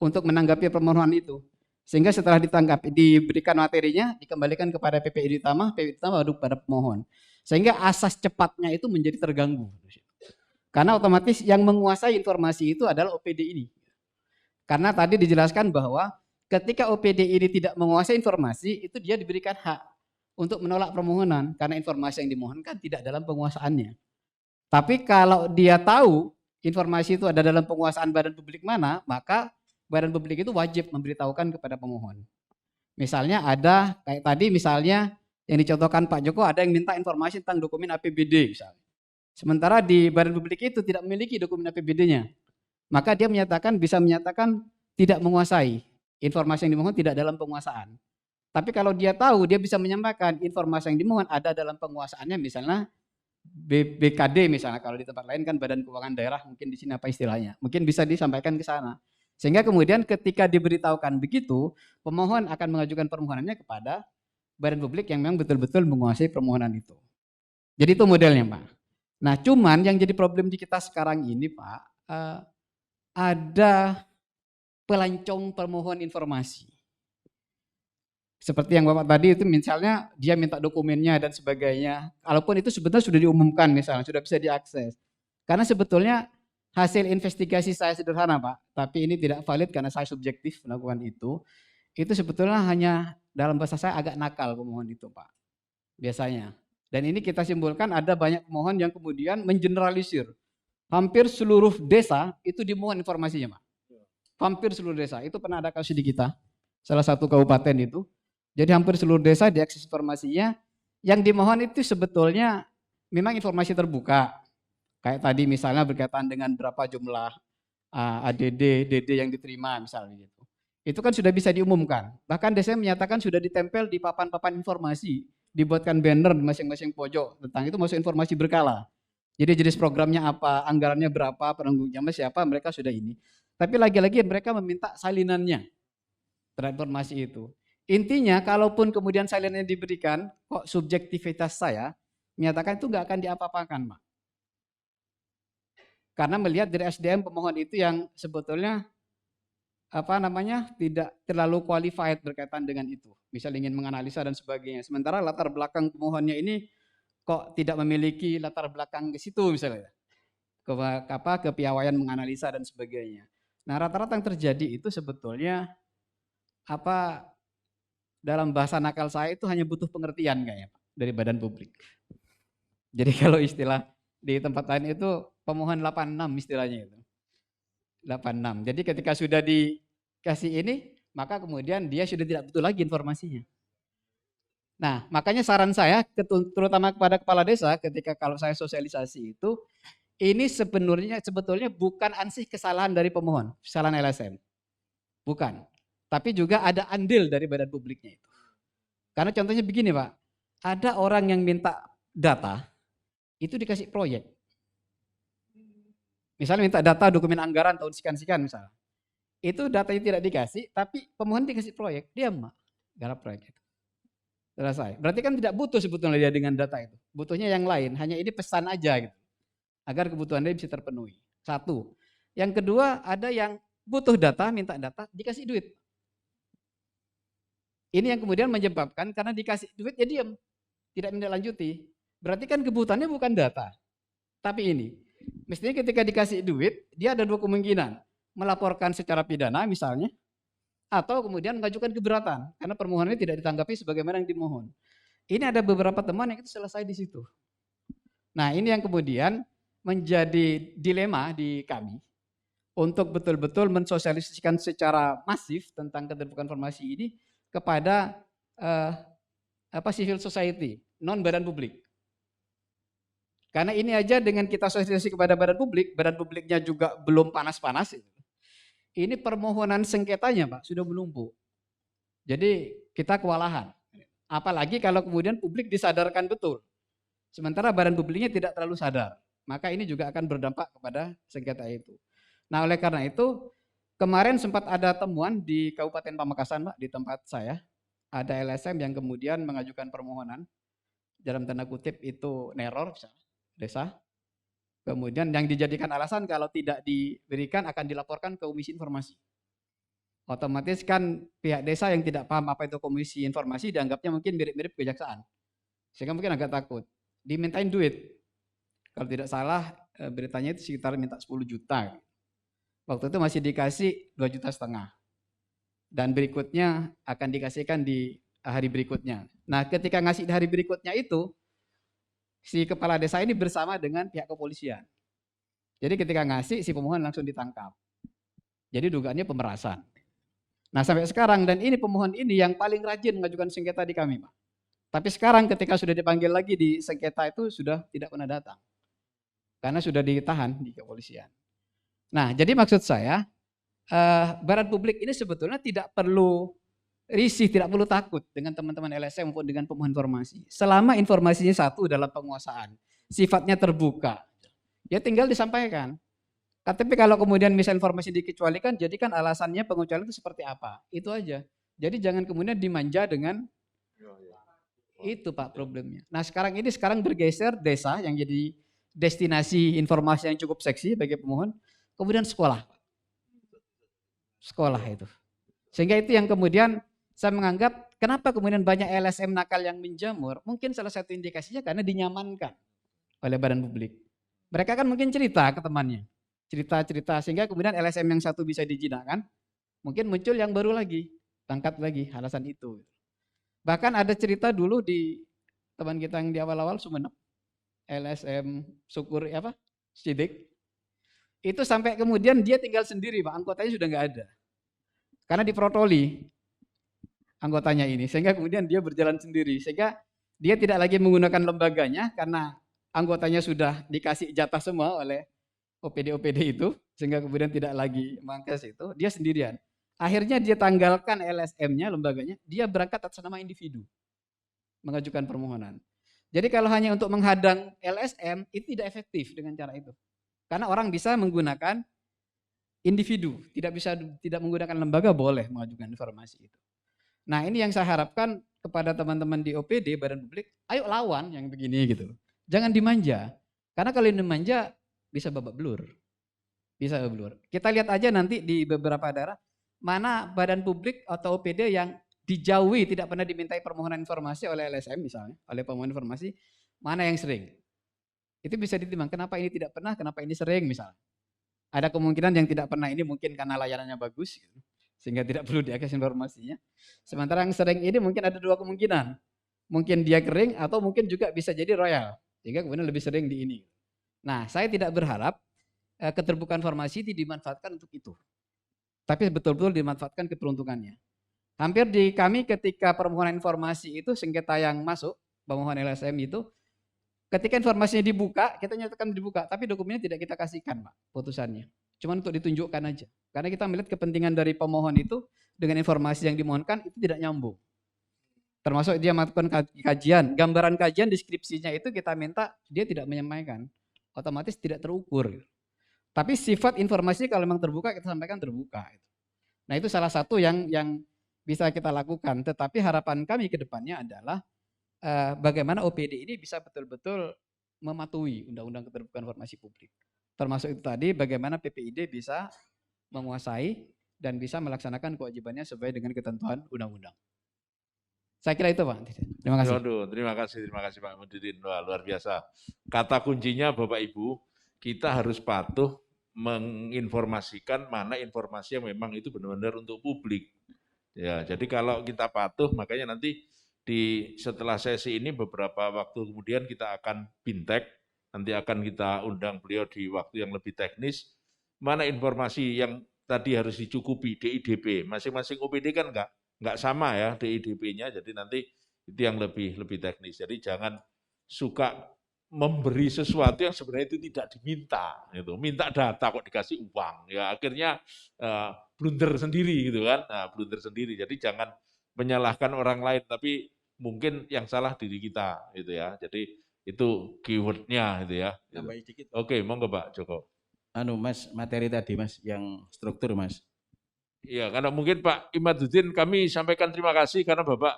untuk menanggapi permohonan itu. Sehingga setelah ditangkap, diberikan materinya, dikembalikan kepada PPID utama baru kepada pemohon. Sehingga asas cepatnya itu menjadi terganggu. Karena otomatis yang menguasai informasi itu adalah OPD ini. Karena tadi dijelaskan bahwa ketika OPD ini tidak menguasai informasi, itu dia diberikan hak untuk menolak permohonan. Karena informasi yang dimohonkan tidak dalam penguasaannya. Tapi kalau dia tahu informasi itu ada dalam penguasaan badan publik mana, maka badan publik itu wajib memberitahukan kepada pemohon. Misalnya ada, kayak tadi misalnya yang dicontohkan Pak Joko, ada yang minta informasi tentang dokumen APBD misalnya. Sementara di badan publik itu tidak memiliki dokumen APBD-nya. Maka dia bisa menyatakan tidak menguasai. Informasi yang dimohon tidak dalam penguasaan. Tapi kalau dia tahu, dia bisa menyampaikan informasi yang dimohon ada dalam penguasaannya, misalnya BKD misalnya, kalau di tempat lain kan Badan Keuangan Daerah, mungkin di sini apa istilahnya. Mungkin bisa disampaikan ke sana. Sehingga kemudian ketika diberitahukan begitu, pemohon akan mengajukan permohonannya kepada badan publik yang memang betul-betul menguasai permohonan itu. Jadi itu modelnya Pak. Nah cuman yang jadi problem di kita sekarang ini Pak, ada pelancong permohon informasi. Seperti yang Bapak tadi itu misalnya dia minta dokumennya dan sebagainya. Kalaupun itu sebenarnya sudah diumumkan misalnya, sudah bisa diakses. Karena sebetulnya hasil investigasi saya sederhana Pak, tapi ini tidak valid karena saya subjektif melakukan itu. Itu sebetulnya hanya dalam bahasa saya agak nakal pemohon itu Pak, biasanya. Dan ini kita simpulkan ada banyak pemohon yang kemudian mengeneralisir. Hampir seluruh desa itu dimohon informasinya Pak. Hampir seluruh desa, itu pernah ada kasus di kita, salah satu kabupaten itu. Jadi hampir seluruh desa diakses informasinya, yang dimohon itu sebetulnya memang informasi terbuka. Kayak tadi misalnya berkaitan dengan berapa jumlah ADD, DD yang diterima misalnya gitu. Itu kan sudah bisa diumumkan. Bahkan desa menyatakan sudah ditempel di papan-papan informasi, dibuatkan banner di masing-masing pojok tentang itu, masuk informasi berkala. Jadi jenis programnya apa, anggarannya berapa, penanggungnya siapa, mereka sudah ini. Tapi lagi-lagi mereka meminta salinannya terhadap informasi itu. Intinya kalaupun kemudian salinannya diberikan, kok subjektivitas saya menyatakan itu nggak akan diapa-apakan, Pak. Karena melihat dari SDM pemohon itu yang sebetulnya tidak terlalu qualified berkaitan dengan itu. Misal ingin menganalisa dan sebagainya. Sementara latar belakang pemohonnya ini kok tidak memiliki latar belakang ke situ misalnya. Kepiawaian menganalisa dan sebagainya. Nah, rata-rata yang terjadi itu sebetulnya dalam bahasa nakal saya itu hanya butuh pengertian kayaknya Pak, dari badan publik. Jadi kalau istilah di tempat lain itu pemohon 86 istilahnya itu. 86. Jadi ketika sudah dikasih ini, maka kemudian dia sudah tidak butuh lagi informasinya. Nah, makanya saran saya terutama kepada kepala desa ketika kalau saya sosialisasi itu, ini sebetulnya bukan ansih kesalahan dari pemohon, kesalahan LSM. Bukan. Tapi juga ada andil dari badan publiknya itu. Karena contohnya begini Pak, ada orang yang minta data, itu dikasih proyek. Misalnya minta data dokumen anggaran tahun sekian-sekian misalnya. Itu datanya tidak dikasih, tapi pemohon dikasih proyek, diam Pak, garap proyek itu. Selesai. Berarti kan tidak butuh sebetulnya dia dengan data itu. Butuhnya yang lain, hanya ini pesan aja gitu. Agar kebutuhan dia bisa terpenuhi. Satu. Yang kedua, ada yang butuh data, minta data, dikasih duit. Ini yang kemudian menyebabkan karena dikasih duit ya diam, tidak menindaklanjuti. Berarti kan kebutuhannya bukan data, tapi ini. Mestinya ketika dikasih duit, dia ada dua kemungkinan. Melaporkan secara pidana misalnya, atau kemudian mengajukan keberatan. Karena permohonannya tidak ditanggapi sebagaimana yang dimohon. Ini ada beberapa teman yang itu selesai di situ. Nah ini yang kemudian menjadi dilema di kami untuk betul-betul mensosialisasikan secara masif tentang keterbukaan informasi ini kepada civil society, non badan publik. Karena ini aja dengan kita sosialisasi kepada badan publiknya juga belum panas-panas. Ini permohonan sengketanya Pak sudah menumpuk. Jadi kita kewalahan. Apalagi kalau kemudian publik disadarkan betul. Sementara badan publiknya tidak terlalu sadar. Maka ini juga akan berdampak kepada sengketa itu. Nah oleh karena itu kemarin sempat ada temuan di Kabupaten Pamekasan Pak, di tempat saya. Ada LSM yang kemudian mengajukan permohonan. Dalam tanda kutip itu neror desa. Kemudian yang dijadikan alasan kalau tidak diberikan akan dilaporkan ke Komisi Informasi. Otomatis kan pihak desa yang tidak paham apa itu Komisi Informasi dianggapnya mungkin mirip-mirip kejaksaan. Sehingga mungkin agak takut. Dimintain duit. Kalau tidak salah beritanya itu sekitar minta 10 juta. Waktu itu masih dikasih 2,5 juta. Dan berikutnya akan dikasihkan di hari berikutnya. Nah ketika ngasih di hari berikutnya itu, si kepala desa ini bersama dengan pihak kepolisian. Jadi ketika ngasih, si pemohon langsung ditangkap. Jadi dugaannya pemerasan. Nah sampai sekarang, dan ini pemohon ini yang paling rajin mengajukan sengketa di kami Pak. Tapi sekarang ketika sudah dipanggil lagi di sengketa itu sudah tidak pernah datang. Karena sudah ditahan di kepolisian. Nah jadi maksud saya, badan publik ini sebetulnya tidak perlu risih, tidak perlu takut dengan teman-teman LSM maupun dengan pemohon informasi. Selama informasinya satu dalam penguasaan, sifatnya terbuka, ya tinggal disampaikan. Tapi kalau kemudian misal informasi dikecualikan, jadi kan alasannya pengecualian itu seperti apa? Itu aja. Jadi jangan kemudian dimanja dengan itu Pak problemnya. Nah sekarang bergeser desa yang jadi destinasi informasi yang cukup seksi bagi pemohon, kemudian sekolah. Sekolah itu. Sehingga itu yang kemudian saya menganggap kenapa kemudian banyak LSM nakal yang menjamur, mungkin salah satu indikasinya karena dinyamankan oleh badan publik. Mereka kan mungkin cerita ke temannya. Cerita-cerita sehingga kemudian LSM yang satu bisa dijinakkan, mungkin muncul yang baru lagi, tangkap lagi alasan itu. Bahkan ada cerita dulu di teman kita yang di awal-awal Sumeneb, LSM Syukur apa? Sidik. Itu sampai kemudian dia tinggal sendiri, Pak. Anggotanya sudah nggak ada. Karena diprotoli anggotanya ini, sehingga kemudian dia berjalan sendiri, sehingga dia tidak lagi menggunakan lembaganya karena anggotanya sudah dikasih jatah semua oleh OPD-OPD itu, sehingga kemudian tidak lagi mangkes itu, dia sendirian. Akhirnya dia tanggalkan LSM-nya, lembaganya, dia berangkat atas nama individu, mengajukan permohonan. Jadi kalau hanya untuk menghadang LSM, itu tidak efektif dengan cara itu. Karena orang bisa menggunakan individu, tidak menggunakan lembaga boleh mengajukan informasi itu. Nah ini yang saya harapkan kepada teman-teman di OPD, Badan Publik, ayo lawan yang begini gitu. Jangan dimanja, karena kalau dimanja bisa babak belur. Bisa babak belur. Kita lihat aja nanti di beberapa daerah, mana Badan Publik atau OPD yang dijauhi tidak pernah dimintai permohonan informasi oleh LSM misalnya, oleh pemohon informasi, mana yang sering. Itu bisa ditimbang, kenapa ini tidak pernah, kenapa ini sering misalnya. Ada kemungkinan yang tidak pernah ini mungkin karena layanannya bagus, gitu, sehingga tidak perlu diakses informasinya. Sementara yang sering ini mungkin ada dua kemungkinan. Mungkin dia kering atau mungkin juga bisa jadi royal, sehingga kemudian lebih sering di ini. Nah, saya tidak berharap keterbukaan informasi itu dimanfaatkan untuk itu. Tapi betul-betul dimanfaatkan keperuntukannya. Hampir di kami ketika permohonan informasi itu sengketa yang masuk, permohonan LSM itu, ketika informasinya dibuka, kita nyatakan dibuka, tapi dokumennya tidak kita kasihkan, Pak, putusannya. Cuma untuk ditunjukkan aja. Karena kita melihat kepentingan dari pemohon itu dengan informasi yang dimohonkan itu tidak nyambung. Termasuk dia melakukan kajian, gambaran kajian deskripsinya itu kita minta dia tidak menyampaikan. Otomatis tidak terukur. Tapi sifat informasi kalau memang terbuka kita sampaikan terbuka. Nah itu salah satu yang bisa kita lakukan. Tetapi harapan kami ke depannya adalah bagaimana OPD ini bisa betul-betul mematuhi Undang-Undang Keterbukaan Informasi Publik. Termasuk itu tadi bagaimana PPID bisa menguasai dan bisa melaksanakan kewajibannya sesuai dengan ketentuan undang-undang. Saya kira itu Pak. Terima kasih. Waduh, terima kasih Pak Muhyiddin. Wah, luar biasa. Kata kuncinya Bapak Ibu, kita harus patuh menginformasikan mana informasi yang memang itu benar-benar untuk publik. Ya, jadi kalau kita patuh, makanya nanti setelah sesi ini beberapa waktu kemudian kita akan bintek, nanti akan kita undang beliau di waktu yang lebih teknis, mana informasi yang tadi harus dicukupi DIDP, masing-masing OPD kan nggak sama ya DIDP-nya, jadi nanti itu yang lebih teknis. Jadi jangan suka memberi sesuatu yang sebenarnya itu tidak diminta, gitu. Minta data kok dikasih uang, ya akhirnya blunder sendiri gitu kan, blunder sendiri. Jadi jangan menyalahkan orang lain, tapi mungkin yang salah diri kita, gitu ya. Jadi itu keywordnya, gitu ya. Tambahin dikit. Oke, monggo Pak Joko. Mas, materi tadi Mas, yang struktur Mas. Iya, karena mungkin Pak Imaduddin kami sampaikan terima kasih karena Bapak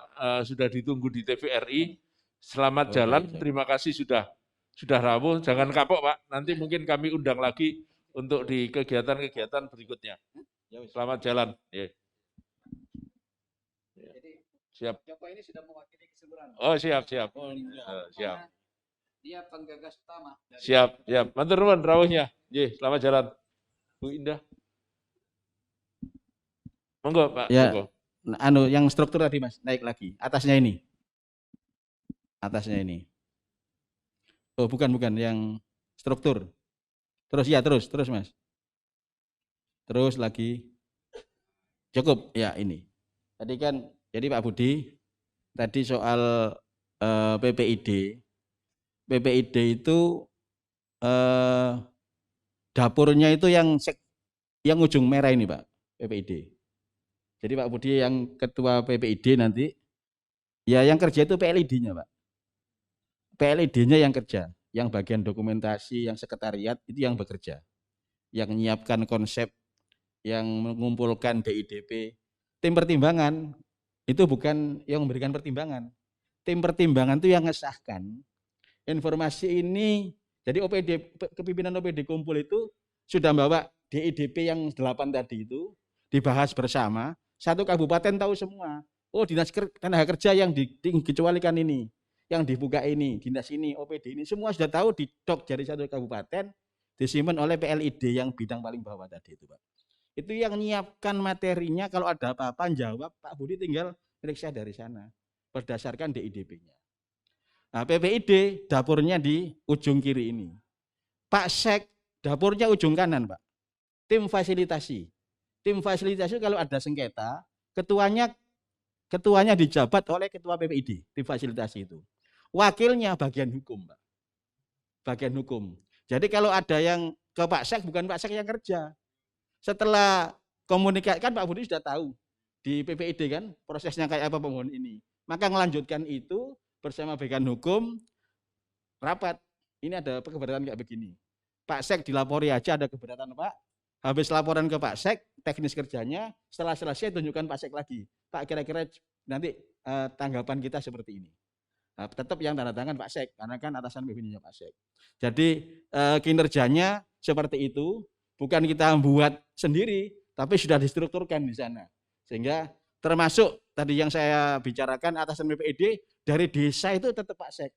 sudah ditunggu di TVRI. Selamat jalan, terima kasih sudah rawuh. Jangan kapok Pak, nanti mungkin kami undang lagi untuk di kegiatan-kegiatan berikutnya. Selamat jalan. Yeah. Siap. Joko ini sudah mewakili keseluruhan. Oh siap. Siap. Dia penggagas utama. Siap. Matur nuwun rawuhnya. Selamat jalan. Bu Indah. Monggo Pak Joko. Yang struktur tadi Mas, naik lagi. Atasnya ini. Oh, bukan yang struktur. Terus Mas. Terus lagi. Cukup. Ya, ini. Tadi kan jadi Pak Budi tadi soal PPID. PPID itu dapurnya itu yang ujung merah ini Pak, PPID. Jadi Pak Budi yang ketua PPID nanti, ya yang kerja itu PLID-nya Pak. PLID-nya yang kerja, yang bagian dokumentasi, yang sekretariat itu yang bekerja. Yang menyiapkan konsep, yang mengumpulkan DIDP. Tim pertimbangan itu bukan yang memberikan pertimbangan. Tim pertimbangan itu yang mengesahkan. Informasi ini, jadi kepimpinan OPD kumpul itu sudah bawa DIDP yang 8 tadi itu, dibahas bersama. Satu kabupaten tahu semua. Oh, dinas tenaga kerja yang dikecualikan ini, yang dibuka ini, dinas ini, OPD ini, semua sudah tahu di dok dari satu kabupaten, disimpan oleh PLID yang bidang paling bawah tadi itu Pak. Itu yang menyiapkan materinya, kalau ada apa-apa jawab, Pak Budi tinggal periksa dari sana, berdasarkan DIDP-nya. Nah PPID dapurnya di ujung kiri ini. Pak Sek dapurnya ujung kanan Pak. Tim fasilitasi. Tim fasilitasi kalau ada sengketa, ketuanya dijabat oleh ketua PPID, tim fasilitasi itu. Wakilnya bagian hukum, Pak. Bagian hukum. Jadi kalau ada yang ke Pak Sek, bukan Pak Sek yang kerja. Setelah komunikasi, kan Pak Budi sudah tahu di PPID kan prosesnya kayak apa pemohon ini. Maka melanjutkan itu bersama bagian hukum, rapat. Ini ada keberatan kayak begini. Pak Sek dilapori aja ada keberatan Pak. Habis laporan ke Pak Sek, teknis kerjanya, setelah selesai tunjukkan Pak Sek lagi. Pak kira-kira nanti tanggapan kita seperti ini. Nah, tetap yang tanda tangan Pak Sek, karena kan atasan pimpinannya Pak Sek. Jadi kinerjanya seperti itu, bukan kita buat sendiri, tapi sudah distrukturkan di sana. Sehingga termasuk tadi yang saya bicarakan atasan PPID, dari desa itu tetap Pak Sek.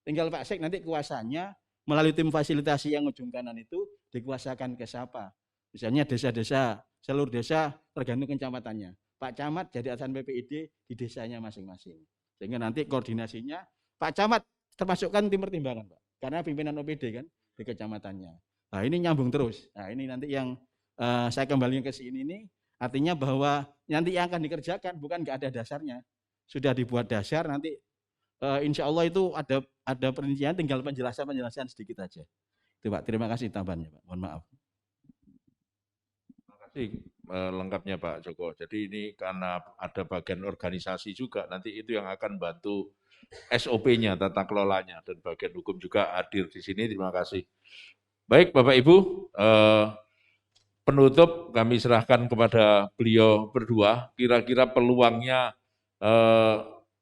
Tinggal Pak Sek nanti kuasanya melalui tim fasilitasi yang ujung kanan itu dikuasakan ke siapa. Misalnya desa-desa, seluruh desa tergantung kecamatannya. Pak Camat jadi atasan PPID di desanya masing-masing. Sehingga nanti koordinasinya Pak Camat termasukkan tim pertimbangan Pak. Karena pimpinan OPD kan di kecamatannya. Nah ini nyambung terus. Nah ini nanti yang saya kembali ke sini ini artinya bahwa nanti yang akan dikerjakan bukan nggak ada dasarnya. Sudah dibuat dasar nanti insya Allah itu ada perincian, tinggal penjelasan sedikit aja. Itu Pak, terima kasih tambahannya Pak. Mohon maaf. Lengkapnya Pak Joko. Jadi ini karena ada bagian organisasi juga, nanti itu yang akan bantu SOP-nya, tata kelolanya, dan bagian hukum juga hadir di sini. Terima kasih. Baik Bapak Ibu, penutup kami serahkan kepada beliau berdua. Kira-kira peluangnya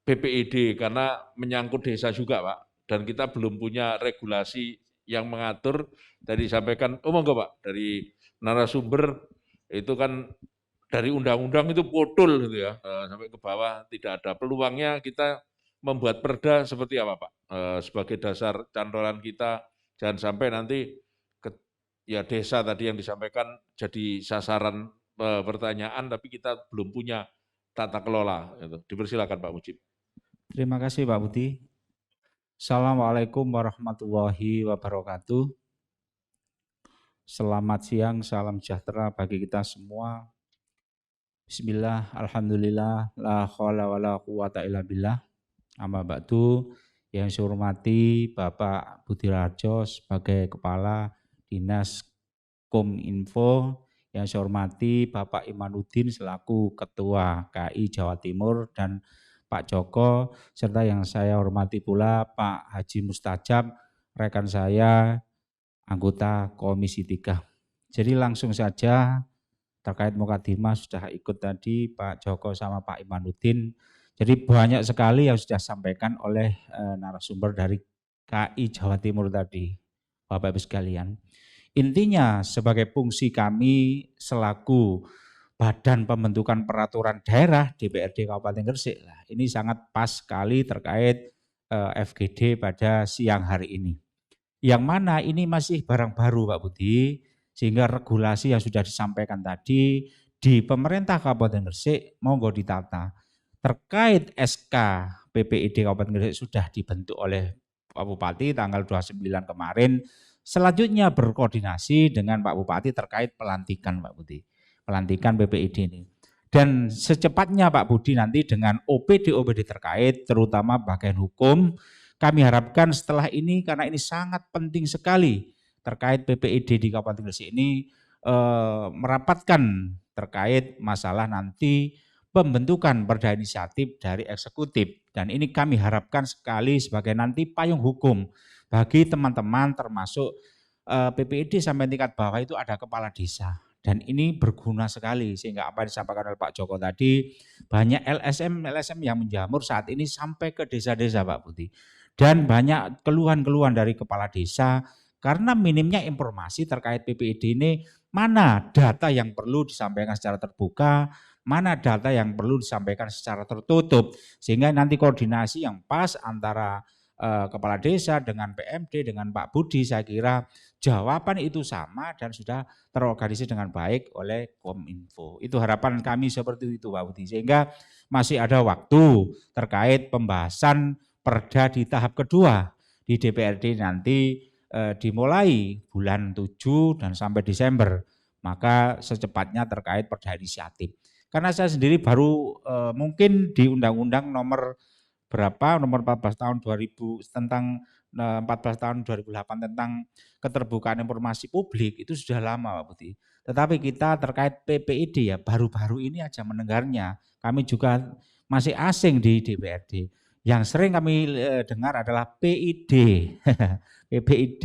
PPID karena menyangkut desa juga Pak, dan kita belum punya regulasi yang mengatur. Tadi disampaikan, monggo Pak, dari narasumber itu kan dari undang-undang itu potul gitu ya, sampai ke bawah tidak ada. Peluangnya kita membuat perda seperti apa Pak? Sebagai dasar cantolan kita, jangan sampai nanti ya desa tadi yang disampaikan jadi sasaran pertanyaan, tapi kita belum punya tata kelola. Dipersilakan Pak Mujib. Terima kasih Pak Budi. Assalamualaikum warahmatullahi wabarakatuh. Selamat siang, salam sejahtera bagi kita semua. Bismillah, alhamdulillah, la khaula wa la quwata illa billah. Amma ba'du, yang saya hormati Bapak Budi Raharjo sebagai Kepala Dinas Kominfo, yang saya hormati Bapak Imanuddin selaku Ketua KI Jawa Timur, dan Pak Joko, serta yang saya hormati pula Pak Haji Mustajab, rekan saya, anggota Komisi 3. Jadi langsung saja terkait mukadimah sudah ikut tadi Pak Joko sama Pak Imanuddin. Jadi banyak sekali yang sudah disampaikan oleh narasumber dari KI Jawa Timur tadi, Bapak Ibu sekalian. Intinya sebagai fungsi kami selaku Badan Pembentukan Peraturan Daerah DPRD Kabupaten Gresik, ini sangat pas sekali terkait FGD pada siang hari ini. Yang mana ini masih barang baru Pak Budi, sehingga regulasi yang sudah disampaikan tadi di pemerintah Kabupaten Gresik monggo ditata. Terkait SK PPID Kabupaten Gresik sudah dibentuk oleh Pak Bupati tanggal 29 kemarin, selanjutnya berkoordinasi dengan Pak Bupati terkait pelantikan Pak Budi, pelantikan PPID ini. Dan secepatnya Pak Budi nanti dengan OPD-OPD terkait, terutama bagian hukum, kami harapkan setelah ini, karena ini sangat penting sekali terkait PPID di Kabupaten Gresik ini, merapatkan terkait masalah nanti pembentukan perda inisiatif dari eksekutif. Dan ini kami harapkan sekali sebagai nanti payung hukum bagi teman-teman, termasuk PPID sampai tingkat bawah itu ada kepala desa. Dan ini berguna sekali, sehingga apa yang disampaikan oleh Pak Joko tadi, banyak LSM yang menjamur saat ini sampai ke desa-desa Pak Budi. Dan banyak keluhan-keluhan dari kepala desa karena minimnya informasi terkait PPID ini, mana data yang perlu disampaikan secara terbuka, mana data yang perlu disampaikan secara tertutup, sehingga nanti koordinasi yang pas antara kepala desa dengan PMD dengan Pak Budi, saya kira jawaban itu sama dan sudah terorganisir dengan baik oleh Kominfo. Itu harapan kami seperti itu Pak Budi, sehingga masih ada waktu terkait pembahasan perda di tahap kedua di DPRD nanti dimulai bulan 7 dan sampai Desember, maka secepatnya terkait perda inisiatif. Karena saya sendiri baru mungkin di Undang-Undang nomor 14 tahun 2000 tentang 14 tahun 2008 tentang keterbukaan informasi publik itu sudah lama Pak Budi. Tetapi kita terkait PPID ya baru-baru ini aja mendengarnya. Kami juga masih asing di DPRD. Yang sering kami dengar adalah PID, PPID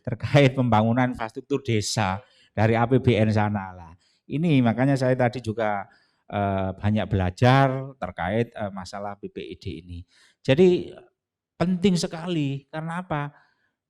terkait pembangunan infrastruktur desa dari APBN sana lah. Ini makanya saya tadi juga banyak belajar terkait masalah PPID ini. Jadi penting sekali karena apa?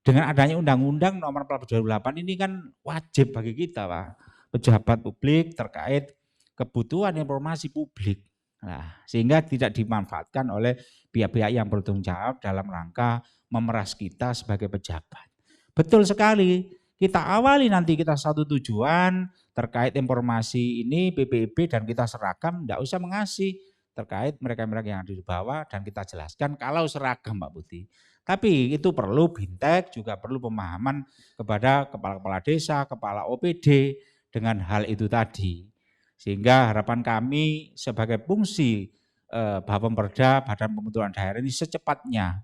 Dengan adanya Undang-Undang Nomor 14 2008 ini kan wajib bagi kita Pak, pejabat publik terkait kebutuhan informasi publik. Nah, sehingga tidak dimanfaatkan oleh pihak-pihak yang bertanggung jawab dalam rangka memeras kita sebagai pejabat. Betul sekali. Kita awali nanti kita satu tujuan terkait informasi ini PPIB dan kita seragam, tidak usah mengasih terkait mereka-mereka yang ada di bawah dan kita jelaskan kalau seragam Pak Budi. Tapi itu perlu bintek, juga perlu pemahaman kepada kepala-kepala desa, kepala OPD dengan hal itu tadi. Sehingga harapan kami sebagai fungsi Bapemperda, Badan Pembentukan Daerah ini secepatnya.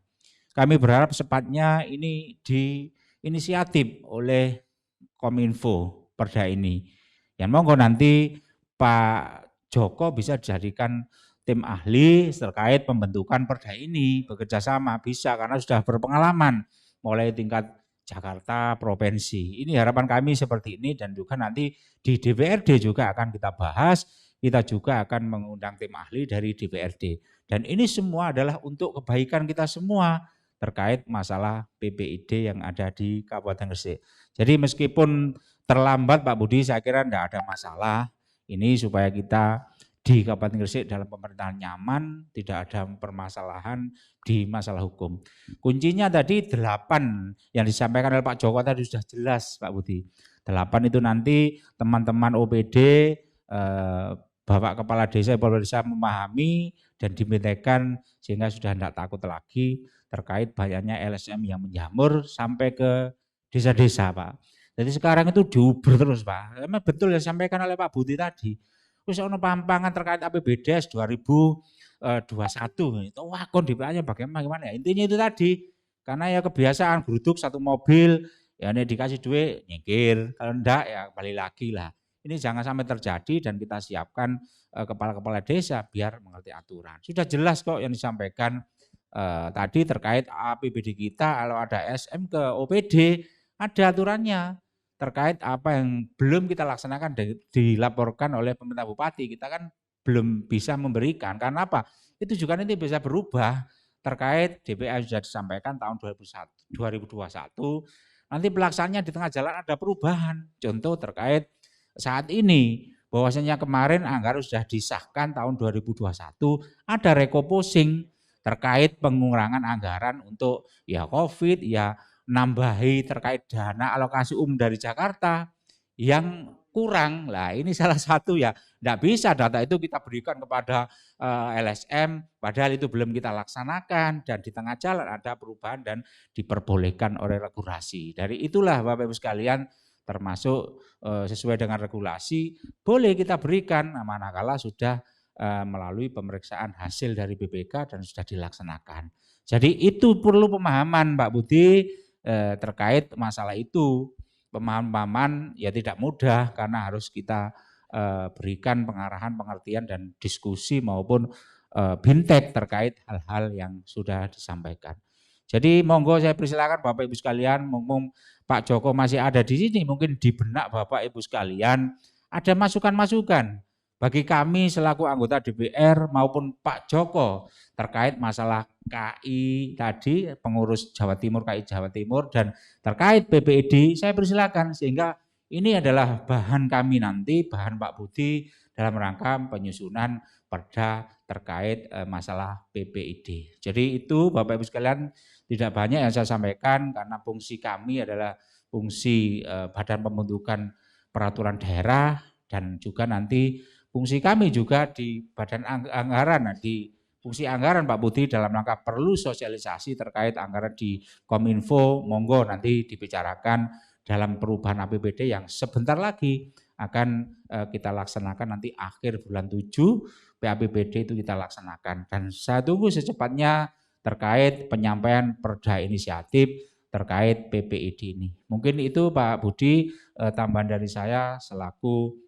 Kami berharap secepatnya ini diinisiatif oleh Kominfo perda ini. Yang monggo nanti Pak Joko bisa dijadikan tim ahli terkait pembentukan perda ini, bekerja sama bisa karena sudah berpengalaman mulai tingkat Jakarta, provinsi. Ini harapan kami seperti ini dan juga nanti di DPRD juga akan kita bahas, kita juga akan mengundang tim ahli dari DPRD. Dan ini semua adalah untuk kebaikan kita semua terkait masalah PPID yang ada di Kabupaten Gresik. Jadi meskipun terlambat Pak Budi, saya kira tidak ada masalah. Ini supaya kita di Kabupaten Gresik dalam pemerintahan nyaman, tidak ada permasalahan di masalah hukum. Kuncinya tadi 8 yang disampaikan oleh Pak Joko tadi sudah jelas Pak Budi. 8 itu nanti teman-teman OPD, Bapak Kepala Desa, Kepala Desa memahami dan dimintakan sehingga sudah tidak takut lagi terkait banyaknya LSM yang menjamur sampai ke desa-desa Pak. Jadi sekarang itu diuber terus Pak. Memang betul yang disampaikan oleh Pak Budi tadi. Terus ono pampangan terkait APBDes 2021 itu wah kon DPA-nya bagaimana ya. Intinya itu tadi. Karena ya kebiasaan geruduk satu mobil ya ini dikasih duit nyingkir. Kalau enggak ya balik lagi lah. Ini jangan sampai terjadi dan kita siapkan kepala-kepala desa biar mengerti aturan. Sudah jelas kok yang disampaikan tadi terkait APBD kita kalau ada SM ke OPD ada aturannya. Terkait apa yang belum kita laksanakan dilaporkan oleh pemerintah bupati, kita kan belum bisa memberikan. Karena apa? Itu juga nanti bisa berubah terkait DPA sudah disampaikan tahun 2021, nanti pelaksanaannya di tengah jalan ada perubahan. Contoh terkait saat ini, bahwasanya kemarin anggaran sudah disahkan tahun 2021, ada rekoposing terkait pengurangan anggaran untuk ya COVID, ya nambahi terkait dana alokasi dari Jakarta yang kurang. Lah ini salah satu ya, tidak bisa data itu kita berikan kepada LSM padahal itu belum kita laksanakan dan di tengah jalan ada perubahan dan diperbolehkan oleh regulasi. Dari itulah Bapak Ibu sekalian termasuk sesuai dengan regulasi boleh kita berikan manakala sudah melalui pemeriksaan hasil dari BPK dan sudah dilaksanakan. Jadi itu perlu pemahaman Pak Budi terkait masalah itu. Pemahaman ya tidak mudah karena harus kita berikan pengarahan, pengertian dan diskusi maupun bintek terkait hal-hal yang sudah disampaikan. Jadi monggo saya persilakan Bapak Ibu sekalian, mumpung Pak Joko masih ada di sini, mungkin di benak Bapak Ibu sekalian ada masukan-masukan bagi kami selaku anggota DPR maupun Pak Joko terkait masalah KI tadi, pengurus Jawa Timur, KI Jawa Timur dan terkait PPID, saya persilakan sehingga ini adalah bahan kami nanti, bahan Pak Budi dalam rangka penyusunan perda terkait masalah PPID. Jadi itu Bapak Ibu sekalian tidak banyak yang saya sampaikan karena fungsi kami adalah fungsi badan pembentukan peraturan daerah dan juga nanti fungsi kami juga di badan anggaran, di fungsi anggaran Pak Budi dalam rangka perlu sosialisasi terkait anggaran di Kominfo, monggo nanti dibicarakan dalam perubahan APBD yang sebentar lagi akan kita laksanakan nanti akhir bulan 7 PAPBD itu kita laksanakan dan saya tunggu secepatnya terkait penyampaian perda inisiatif terkait PPID ini. Mungkin itu Pak Budi tambahan dari saya selaku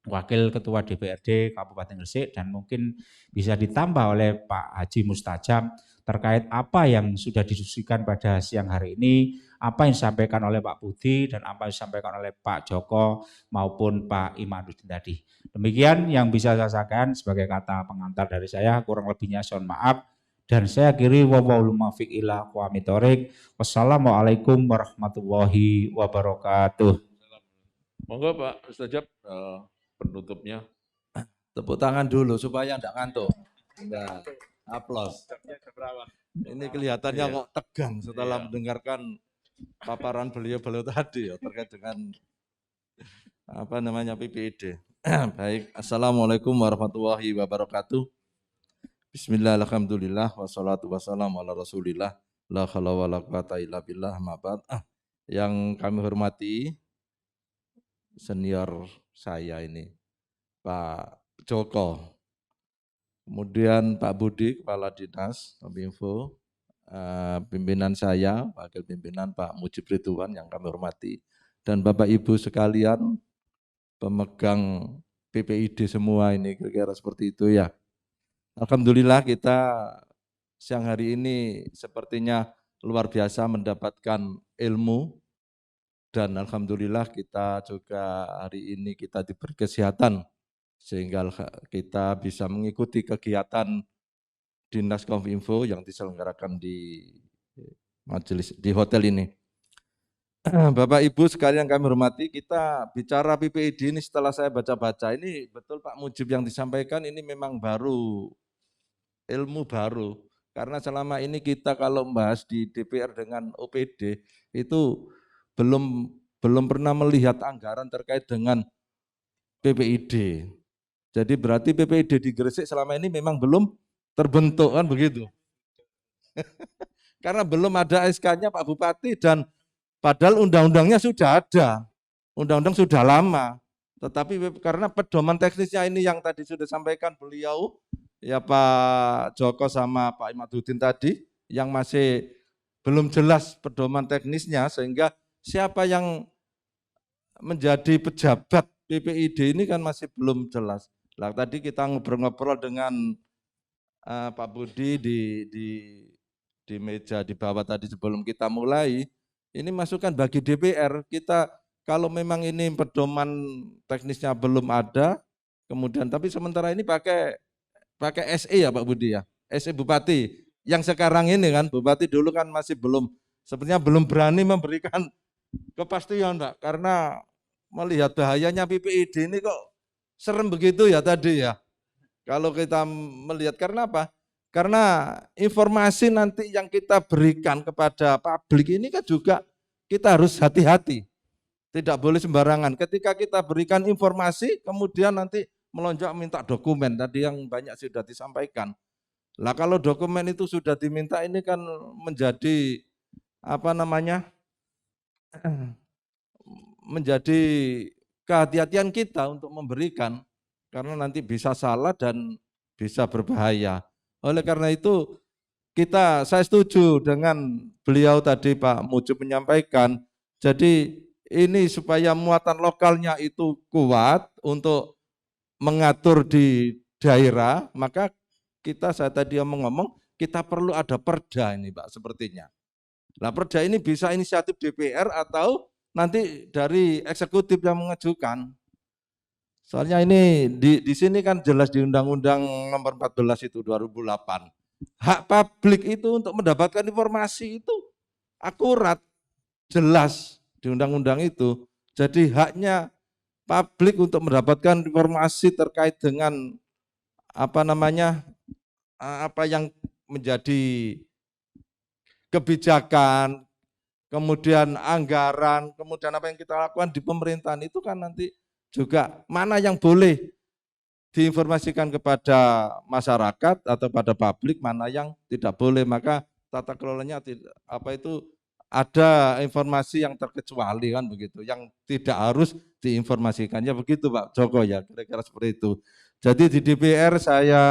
Wakil Ketua DPRD Kabupaten Gresik dan mungkin bisa ditambah oleh Pak Haji Mustajab terkait apa yang sudah didiskusikan pada siang hari ini, apa yang disampaikan oleh Pak Budi dan apa yang disampaikan oleh Pak Joko maupun Pak Imanuddin tadi. Demikian yang bisa saya sampaikan sebagai kata pengantar dari saya, kurang lebihnya mohon maaf. Dan saya akhiri wallahul muwaffiq ila aqwamit thoriq. Wassalamualaikum warahmatullahi wabarakatuh. Monggo Pak Mustajab penutupnya. Tepuk tangan dulu supaya enggak ngantuk. Nah, aplaus. Ini kelihatannya kok tegang setelah mendengarkan paparan beliau-beliau tadi ya terkait dengan apa namanya PPID. Baik, assalamualaikum warahmatullahi wabarakatuh. Bismillah, alhamdulillah, wassalatu wassalamu ala rasulillah, la haula wala quwata illa billah, ma ba'd. Yang kami hormati senior saya ini, Pak Joko, kemudian Pak Budi, Kepala Dinas Kominfo, pimpinan saya, Wakil Pimpinan Pak Mujib Ridwan yang kami hormati, dan Bapak Ibu sekalian, pemegang PPID semua ini, kira-kira seperti itu ya. Alhamdulillah kita siang hari ini sepertinya luar biasa mendapatkan ilmu dan alhamdulillah kita juga hari ini kita diberi kesehatan sehingga kita bisa mengikuti kegiatan Dinas Kominfo yang diselenggarakan di majelis di hotel ini. Bapak Ibu sekalian kami hormati, kita bicara PPID ini setelah saya baca-baca ini betul Pak Mujib yang disampaikan ini memang baru, ilmu baru. Karena selama ini kita kalau membahas di DPR dengan OPD itu belum pernah melihat anggaran terkait dengan PPID. Jadi berarti PPID di Gresik selama ini memang belum terbentuk kan begitu. Karena belum ada SK-nya Pak Bupati dan padahal undang-undangnya sudah ada, undang-undang sudah lama, tetapi karena pedoman teknisnya ini yang tadi sudah sampaikan beliau, ya Pak Joko sama Pak Imaduddin tadi, yang masih belum jelas pedoman teknisnya, sehingga siapa yang menjadi pejabat PPID ini kan masih belum jelas. Nah tadi kita ngobrol-ngobrol dengan Pak Budi di meja di bawah tadi sebelum kita mulai, ini masukan bagi DPR, kita kalau memang ini pedoman teknisnya belum ada, kemudian tapi sementara ini pakai SE ya Pak Budi ya, SE Bupati, yang sekarang ini kan Bupati dulu kan masih sebenarnya belum berani memberikan kepastian Pak, karena melihat bahayanya PPID ini kok serem begitu ya tadi ya, kalau kita melihat karena apa? Karena informasi nanti yang kita berikan kepada publik ini kan juga kita harus hati-hati. Tidak boleh sembarangan. Ketika kita berikan informasi, kemudian nanti melonjak minta dokumen. Tadi yang banyak sudah disampaikan. Lah kalau dokumen itu sudah diminta ini kan menjadi apa namanya? Menjadi kehati-hatian kita untuk memberikan. Karena nanti bisa salah dan bisa berbahaya. Oleh karena itu saya setuju dengan beliau tadi Pak Mujib menyampaikan, jadi ini supaya muatan lokalnya itu kuat untuk mengatur di daerah, maka saya tadi ngomong, kita perlu ada perda ini Pak sepertinya. Nah perda ini bisa inisiatif DPR atau nanti dari eksekutif yang mengajukan. Soalnya ini di sini kan jelas di Undang-Undang Nomor 14 itu 2008. Hak publik itu untuk mendapatkan informasi itu akurat, jelas di undang-undang itu. Jadi haknya publik untuk mendapatkan informasi terkait dengan apa namanya, apa yang menjadi kebijakan, kemudian anggaran, kemudian apa yang kita lakukan di pemerintahan itu kan nanti juga mana yang boleh diinformasikan kepada masyarakat atau pada publik, mana yang tidak boleh. Maka tata kelolanya apa itu ada informasi yang terkecuali kan begitu, yang tidak harus diinformasikannya begitu Pak Joko ya, kira-kira seperti itu. Jadi di DPR saya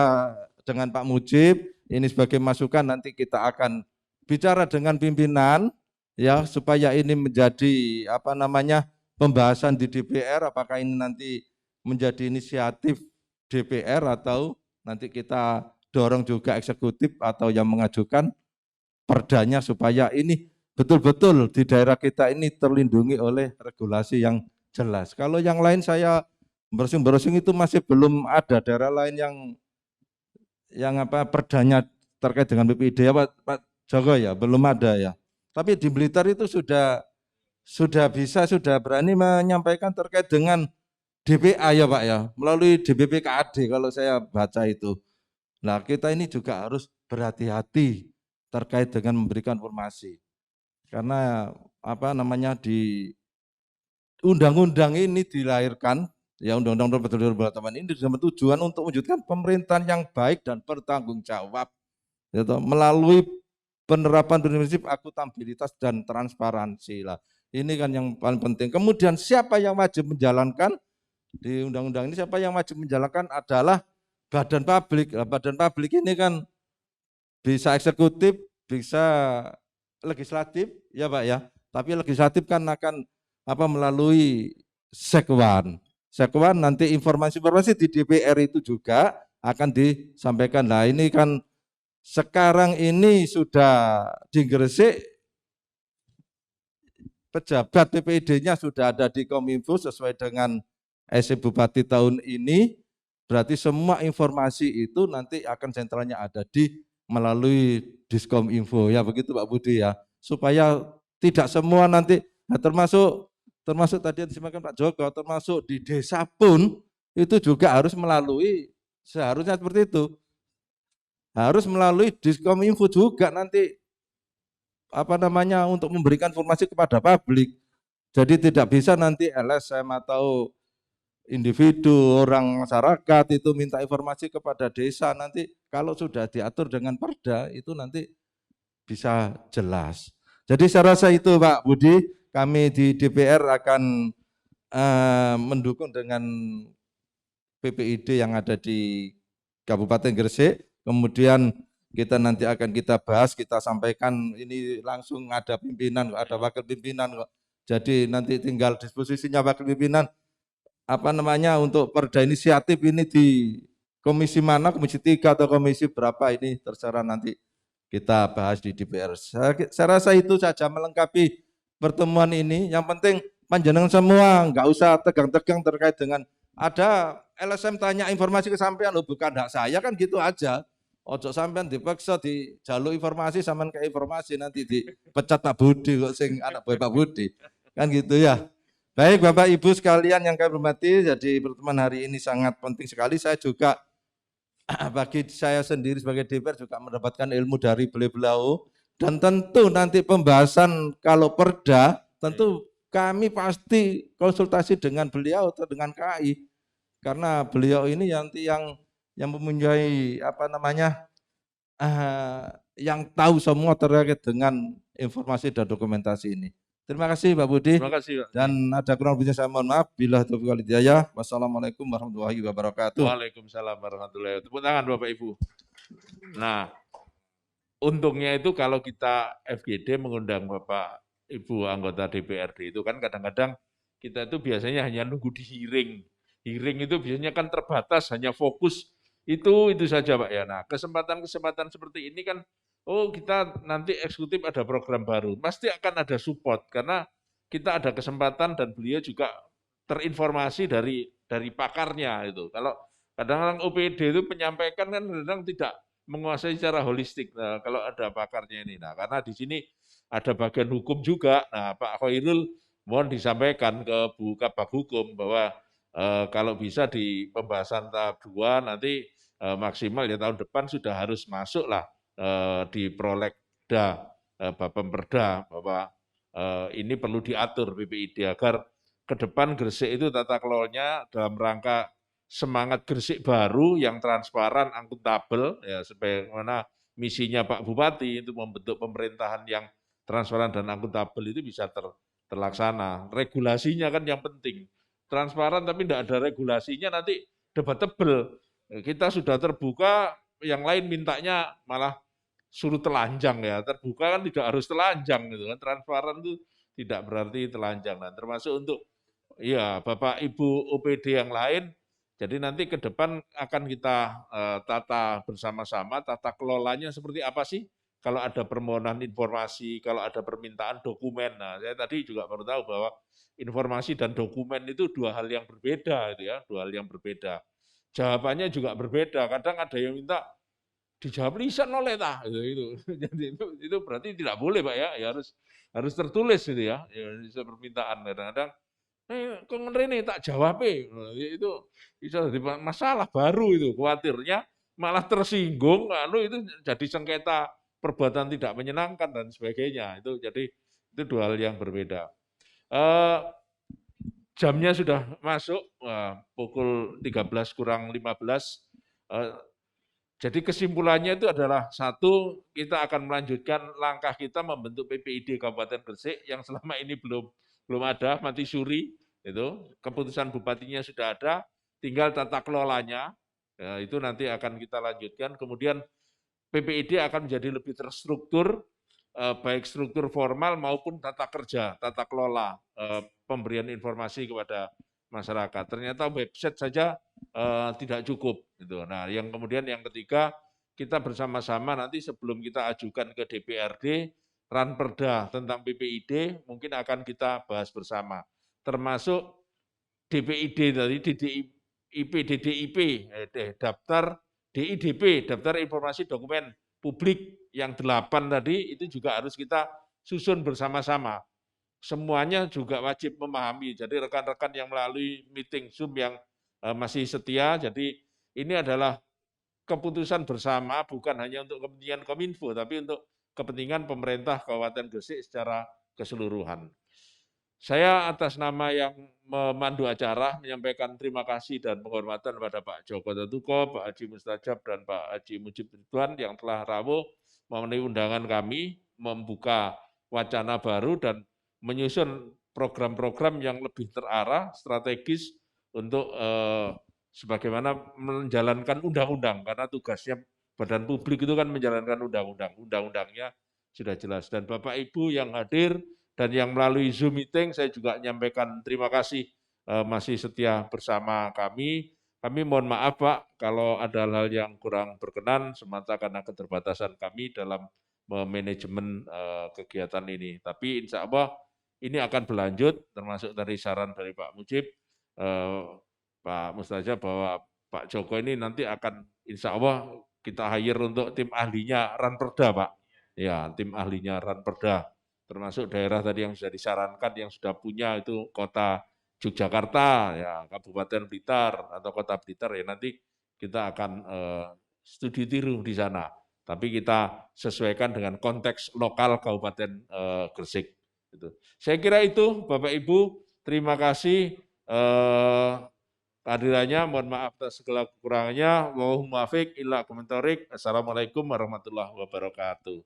dengan Pak Mujib ini sebagai masukan, nanti kita akan bicara dengan pimpinan ya supaya ini menjadi apa namanya pembahasan di DPR, apakah ini nanti menjadi inisiatif DPR atau nanti kita dorong juga eksekutif atau yang mengajukan perdanya supaya ini betul-betul di daerah kita ini terlindungi oleh regulasi yang jelas. Kalau yang lain saya browsing-browsing itu masih belum ada daerah lain yang apa perdanya terkait dengan PPID ya Pak Joko ya, belum ada ya. Tapi di Blitar itu sudah berani menyampaikan terkait dengan DPA ya Pak ya, melalui DBPKAD kalau saya baca itu. Nah kita ini juga harus berhati-hati terkait dengan memberikan informasi. Karena apa namanya di undang-undang ini dilahirkan, ya Undang-Undang Nomor 2008 ini dengan tujuan untuk mewujudkan pemerintahan yang baik dan bertanggung jawab, gitu, melalui penerapan prinsip akuntabilitas dan transparansi lah. Ini kan yang paling penting. Kemudian siapa yang wajib menjalankan di undang-undang ini, siapa yang wajib menjalankan adalah badan publik. Nah, badan publik ini kan bisa eksekutif, bisa legislatif, ya Pak ya. Tapi legislatif kan akan apa melalui Sekwan. Sekwan nanti informasi-informasi di DPR itu juga akan disampaikan. Nah ini kan sekarang ini sudah di Gresik pejabat PPID-nya sudah ada di Kominfo sesuai dengan SC Bupati tahun ini, berarti semua informasi itu nanti akan sentralnya ada di melalui Diskominfo ya begitu Pak Budi ya, supaya tidak semua nanti nah, termasuk tadi yang disampaikan Pak Joko, termasuk di desa pun itu juga harus melalui, seharusnya seperti itu, harus melalui Diskominfo juga nanti apa namanya untuk memberikan informasi kepada publik. Jadi tidak bisa nanti LSM atau individu, orang masyarakat itu minta informasi kepada desa, nanti kalau sudah diatur dengan perda itu nanti bisa jelas. Jadi saya rasa itu Pak Budi, kami di DPR akan mendukung dengan PPID yang ada di Kabupaten Gresik, kemudian kita nanti akan kita bahas, kita sampaikan, ini langsung ada pimpinan, ada wakil pimpinan kok. Jadi nanti tinggal disposisinya wakil pimpinan apa namanya untuk perda inisiatif ini di komisi mana, komisi 3 atau komisi berapa ini terserah nanti kita bahas di DPR. Saya rasa itu saja melengkapi pertemuan ini. Yang penting panjenengan semua nggak usah tegang-tegang terkait dengan ada LSM tanya informasi ke sampean, loh bukan hak saya kan gitu aja. Ojo sampean dipaksa dijaluk informasi sampean ke informasi nanti dipecat Pak Budi kok sing anak buah Pak Budi. Kan gitu ya. Baik Bapak Ibu sekalian yang kami hormati, jadi pertemuan hari ini sangat penting sekali. Saya juga bagi saya sendiri sebagai DPR juga mendapatkan ilmu dari beliau-beliau, dan tentu nanti pembahasan kalau perda tentu kami pasti konsultasi dengan beliau atau dengan KAI, karena beliau ini nanti yang mempunyai apa namanya yang tahu semua terkait dengan informasi dan dokumentasi ini. Terima kasih Pak Budi. Terima kasih Pak. Dan ada kurang lebihnya saya mohon maaf. Bila taufiq wal hidayah. Wassalamualaikum warahmatullahi wabarakatuh. Waalaikumsalam warahmatullahi wabarakatuh. Tepuk tangan Bapak Ibu. Nah, untungnya itu kalau kita FGD mengundang Bapak Ibu anggota DPRD itu kan kadang-kadang kita itu biasanya hanya nunggu di hearing. Hearing itu biasanya kan terbatas, hanya fokus itu saja Pak ya. Nah, kesempatan-kesempatan seperti ini kan, oh kita nanti eksekutif ada program baru, pasti akan ada support karena kita ada kesempatan dan beliau juga terinformasi dari pakarnya itu. Kalau kadang-kadang OPD itu menyampaikan kan kadang tidak menguasai secara holistik. Nah, kalau ada pakarnya ini, nah karena di sini ada bagian hukum juga. Nah, Pak Khairul mohon disampaikan ke Bu Kabag Hukum bahwa kalau bisa di pembahasan tahap 2 nanti maksimal ya tahun depan sudah harus masuk lah di Prolegda Bapemperda bahwa ini perlu diatur BPID agar ke depan Gresik itu tata kelolanya dalam rangka semangat Gresik baru yang transparan, akuntabel, ya sebagaimana misinya Pak Bupati itu membentuk pemerintahan yang transparan dan akuntabel itu bisa terlaksana. Regulasinya kan yang penting. Transparan tapi tidak ada regulasinya nanti debatable. Kita sudah terbuka, yang lain mintanya malah suruh telanjang ya. Terbuka kan tidak harus telanjang gitu kan. Transparan itu tidak berarti telanjang. Nah, termasuk untuk ya Bapak Ibu OPD yang lain. Jadi nanti ke depan akan kita tata bersama-sama, tata kelolanya seperti apa sih? Kalau ada permohonan informasi, kalau ada permintaan dokumen. Nah, saya tadi juga baru tahu bahwa informasi dan dokumen itu dua hal yang berbeda, gitu ya, dua hal yang berbeda. Jawabannya juga berbeda. Kadang ada yang minta dijawab lisan oleh tah, itu. Jadi itu berarti tidak boleh, Pak ya, ya harus tertulis gitu ya, bisa permintaan kadang-kadang. Kok ngene tak jawab itu bisa jadi masalah baru itu, khawatirnya malah tersinggung, lalu itu jadi sengketa perbuatan tidak menyenangkan dan sebagainya. Itu jadi itu dua hal yang berbeda. Jamnya sudah masuk pukul 13 kurang 15. Jadi kesimpulannya itu adalah satu, kita akan melanjutkan langkah kita membentuk PPID Kabupaten Gresik yang selama ini belum ada, mati suri. Itu keputusan bupatinya sudah ada, tinggal tata kelolanya. Ya, itu nanti akan kita lanjutkan. Kemudian PPID akan menjadi lebih terstruktur, baik struktur formal maupun tata kerja, tata kelola, pemberian informasi kepada masyarakat. Ternyata website saja tidak cukup. Gitu. Nah, yang kemudian yang ketiga, kita bersama-sama nanti sebelum kita ajukan ke DPRD, Ranperda tentang PPID mungkin akan kita bahas bersama. Termasuk DPID tadi, DDIP, daftar DIDP, daftar informasi dokumen publik yang 8 tadi, itu juga harus kita susun bersama-sama. Semuanya juga wajib memahami. Jadi rekan-rekan yang melalui meeting Zoom yang masih setia, jadi ini adalah keputusan bersama, bukan hanya untuk kepentingan Kominfo, tapi untuk kepentingan pemerintah Kabupaten Gresik secara keseluruhan. Saya atas nama yang memandu acara menyampaikan terima kasih dan penghormatan kepada Pak Joko Tatuko, Pak Haji Mustajab, dan Pak Haji Mujib Ridwan yang telah rawuh memenuhi undangan kami, membuka wacana baru dan menyusun program-program yang lebih terarah, strategis untuk sebagaimana menjalankan undang-undang, karena tugasnya badan publik itu kan menjalankan undang-undang. Undang-undangnya sudah jelas. Dan Bapak Ibu yang hadir dan yang melalui Zoom meeting, saya juga menyampaikan terima kasih masih setia bersama kami. Kami mohon maaf Pak, kalau ada hal-hal yang kurang berkenan semata karena keterbatasan kami dalam manajemen kegiatan ini. Tapi insya Allah ini akan berlanjut, termasuk dari saran dari Pak Mujib, Pak Mustajab, bahwa Pak Joko ini nanti akan insya Allah kita hire untuk tim ahlinya Ranperda Pak. Ya, tim ahlinya Ranperda. Termasuk daerah tadi yang sudah disarankan, yang sudah punya itu kota Yogyakarta, ya Kabupaten Blitar atau Kota Blitar, ya nanti kita akan studi tiru di sana. Tapi kita sesuaikan dengan konteks lokal Kabupaten Gresik. Gitu. Saya kira itu, Bapak Ibu, terima kasih kehadirannya. Mohon maaf atas segala kekurangannya. Wallahul muwaffiq ila aqwamit thoriq. Assalamualaikum warahmatullahi wabarakatuh.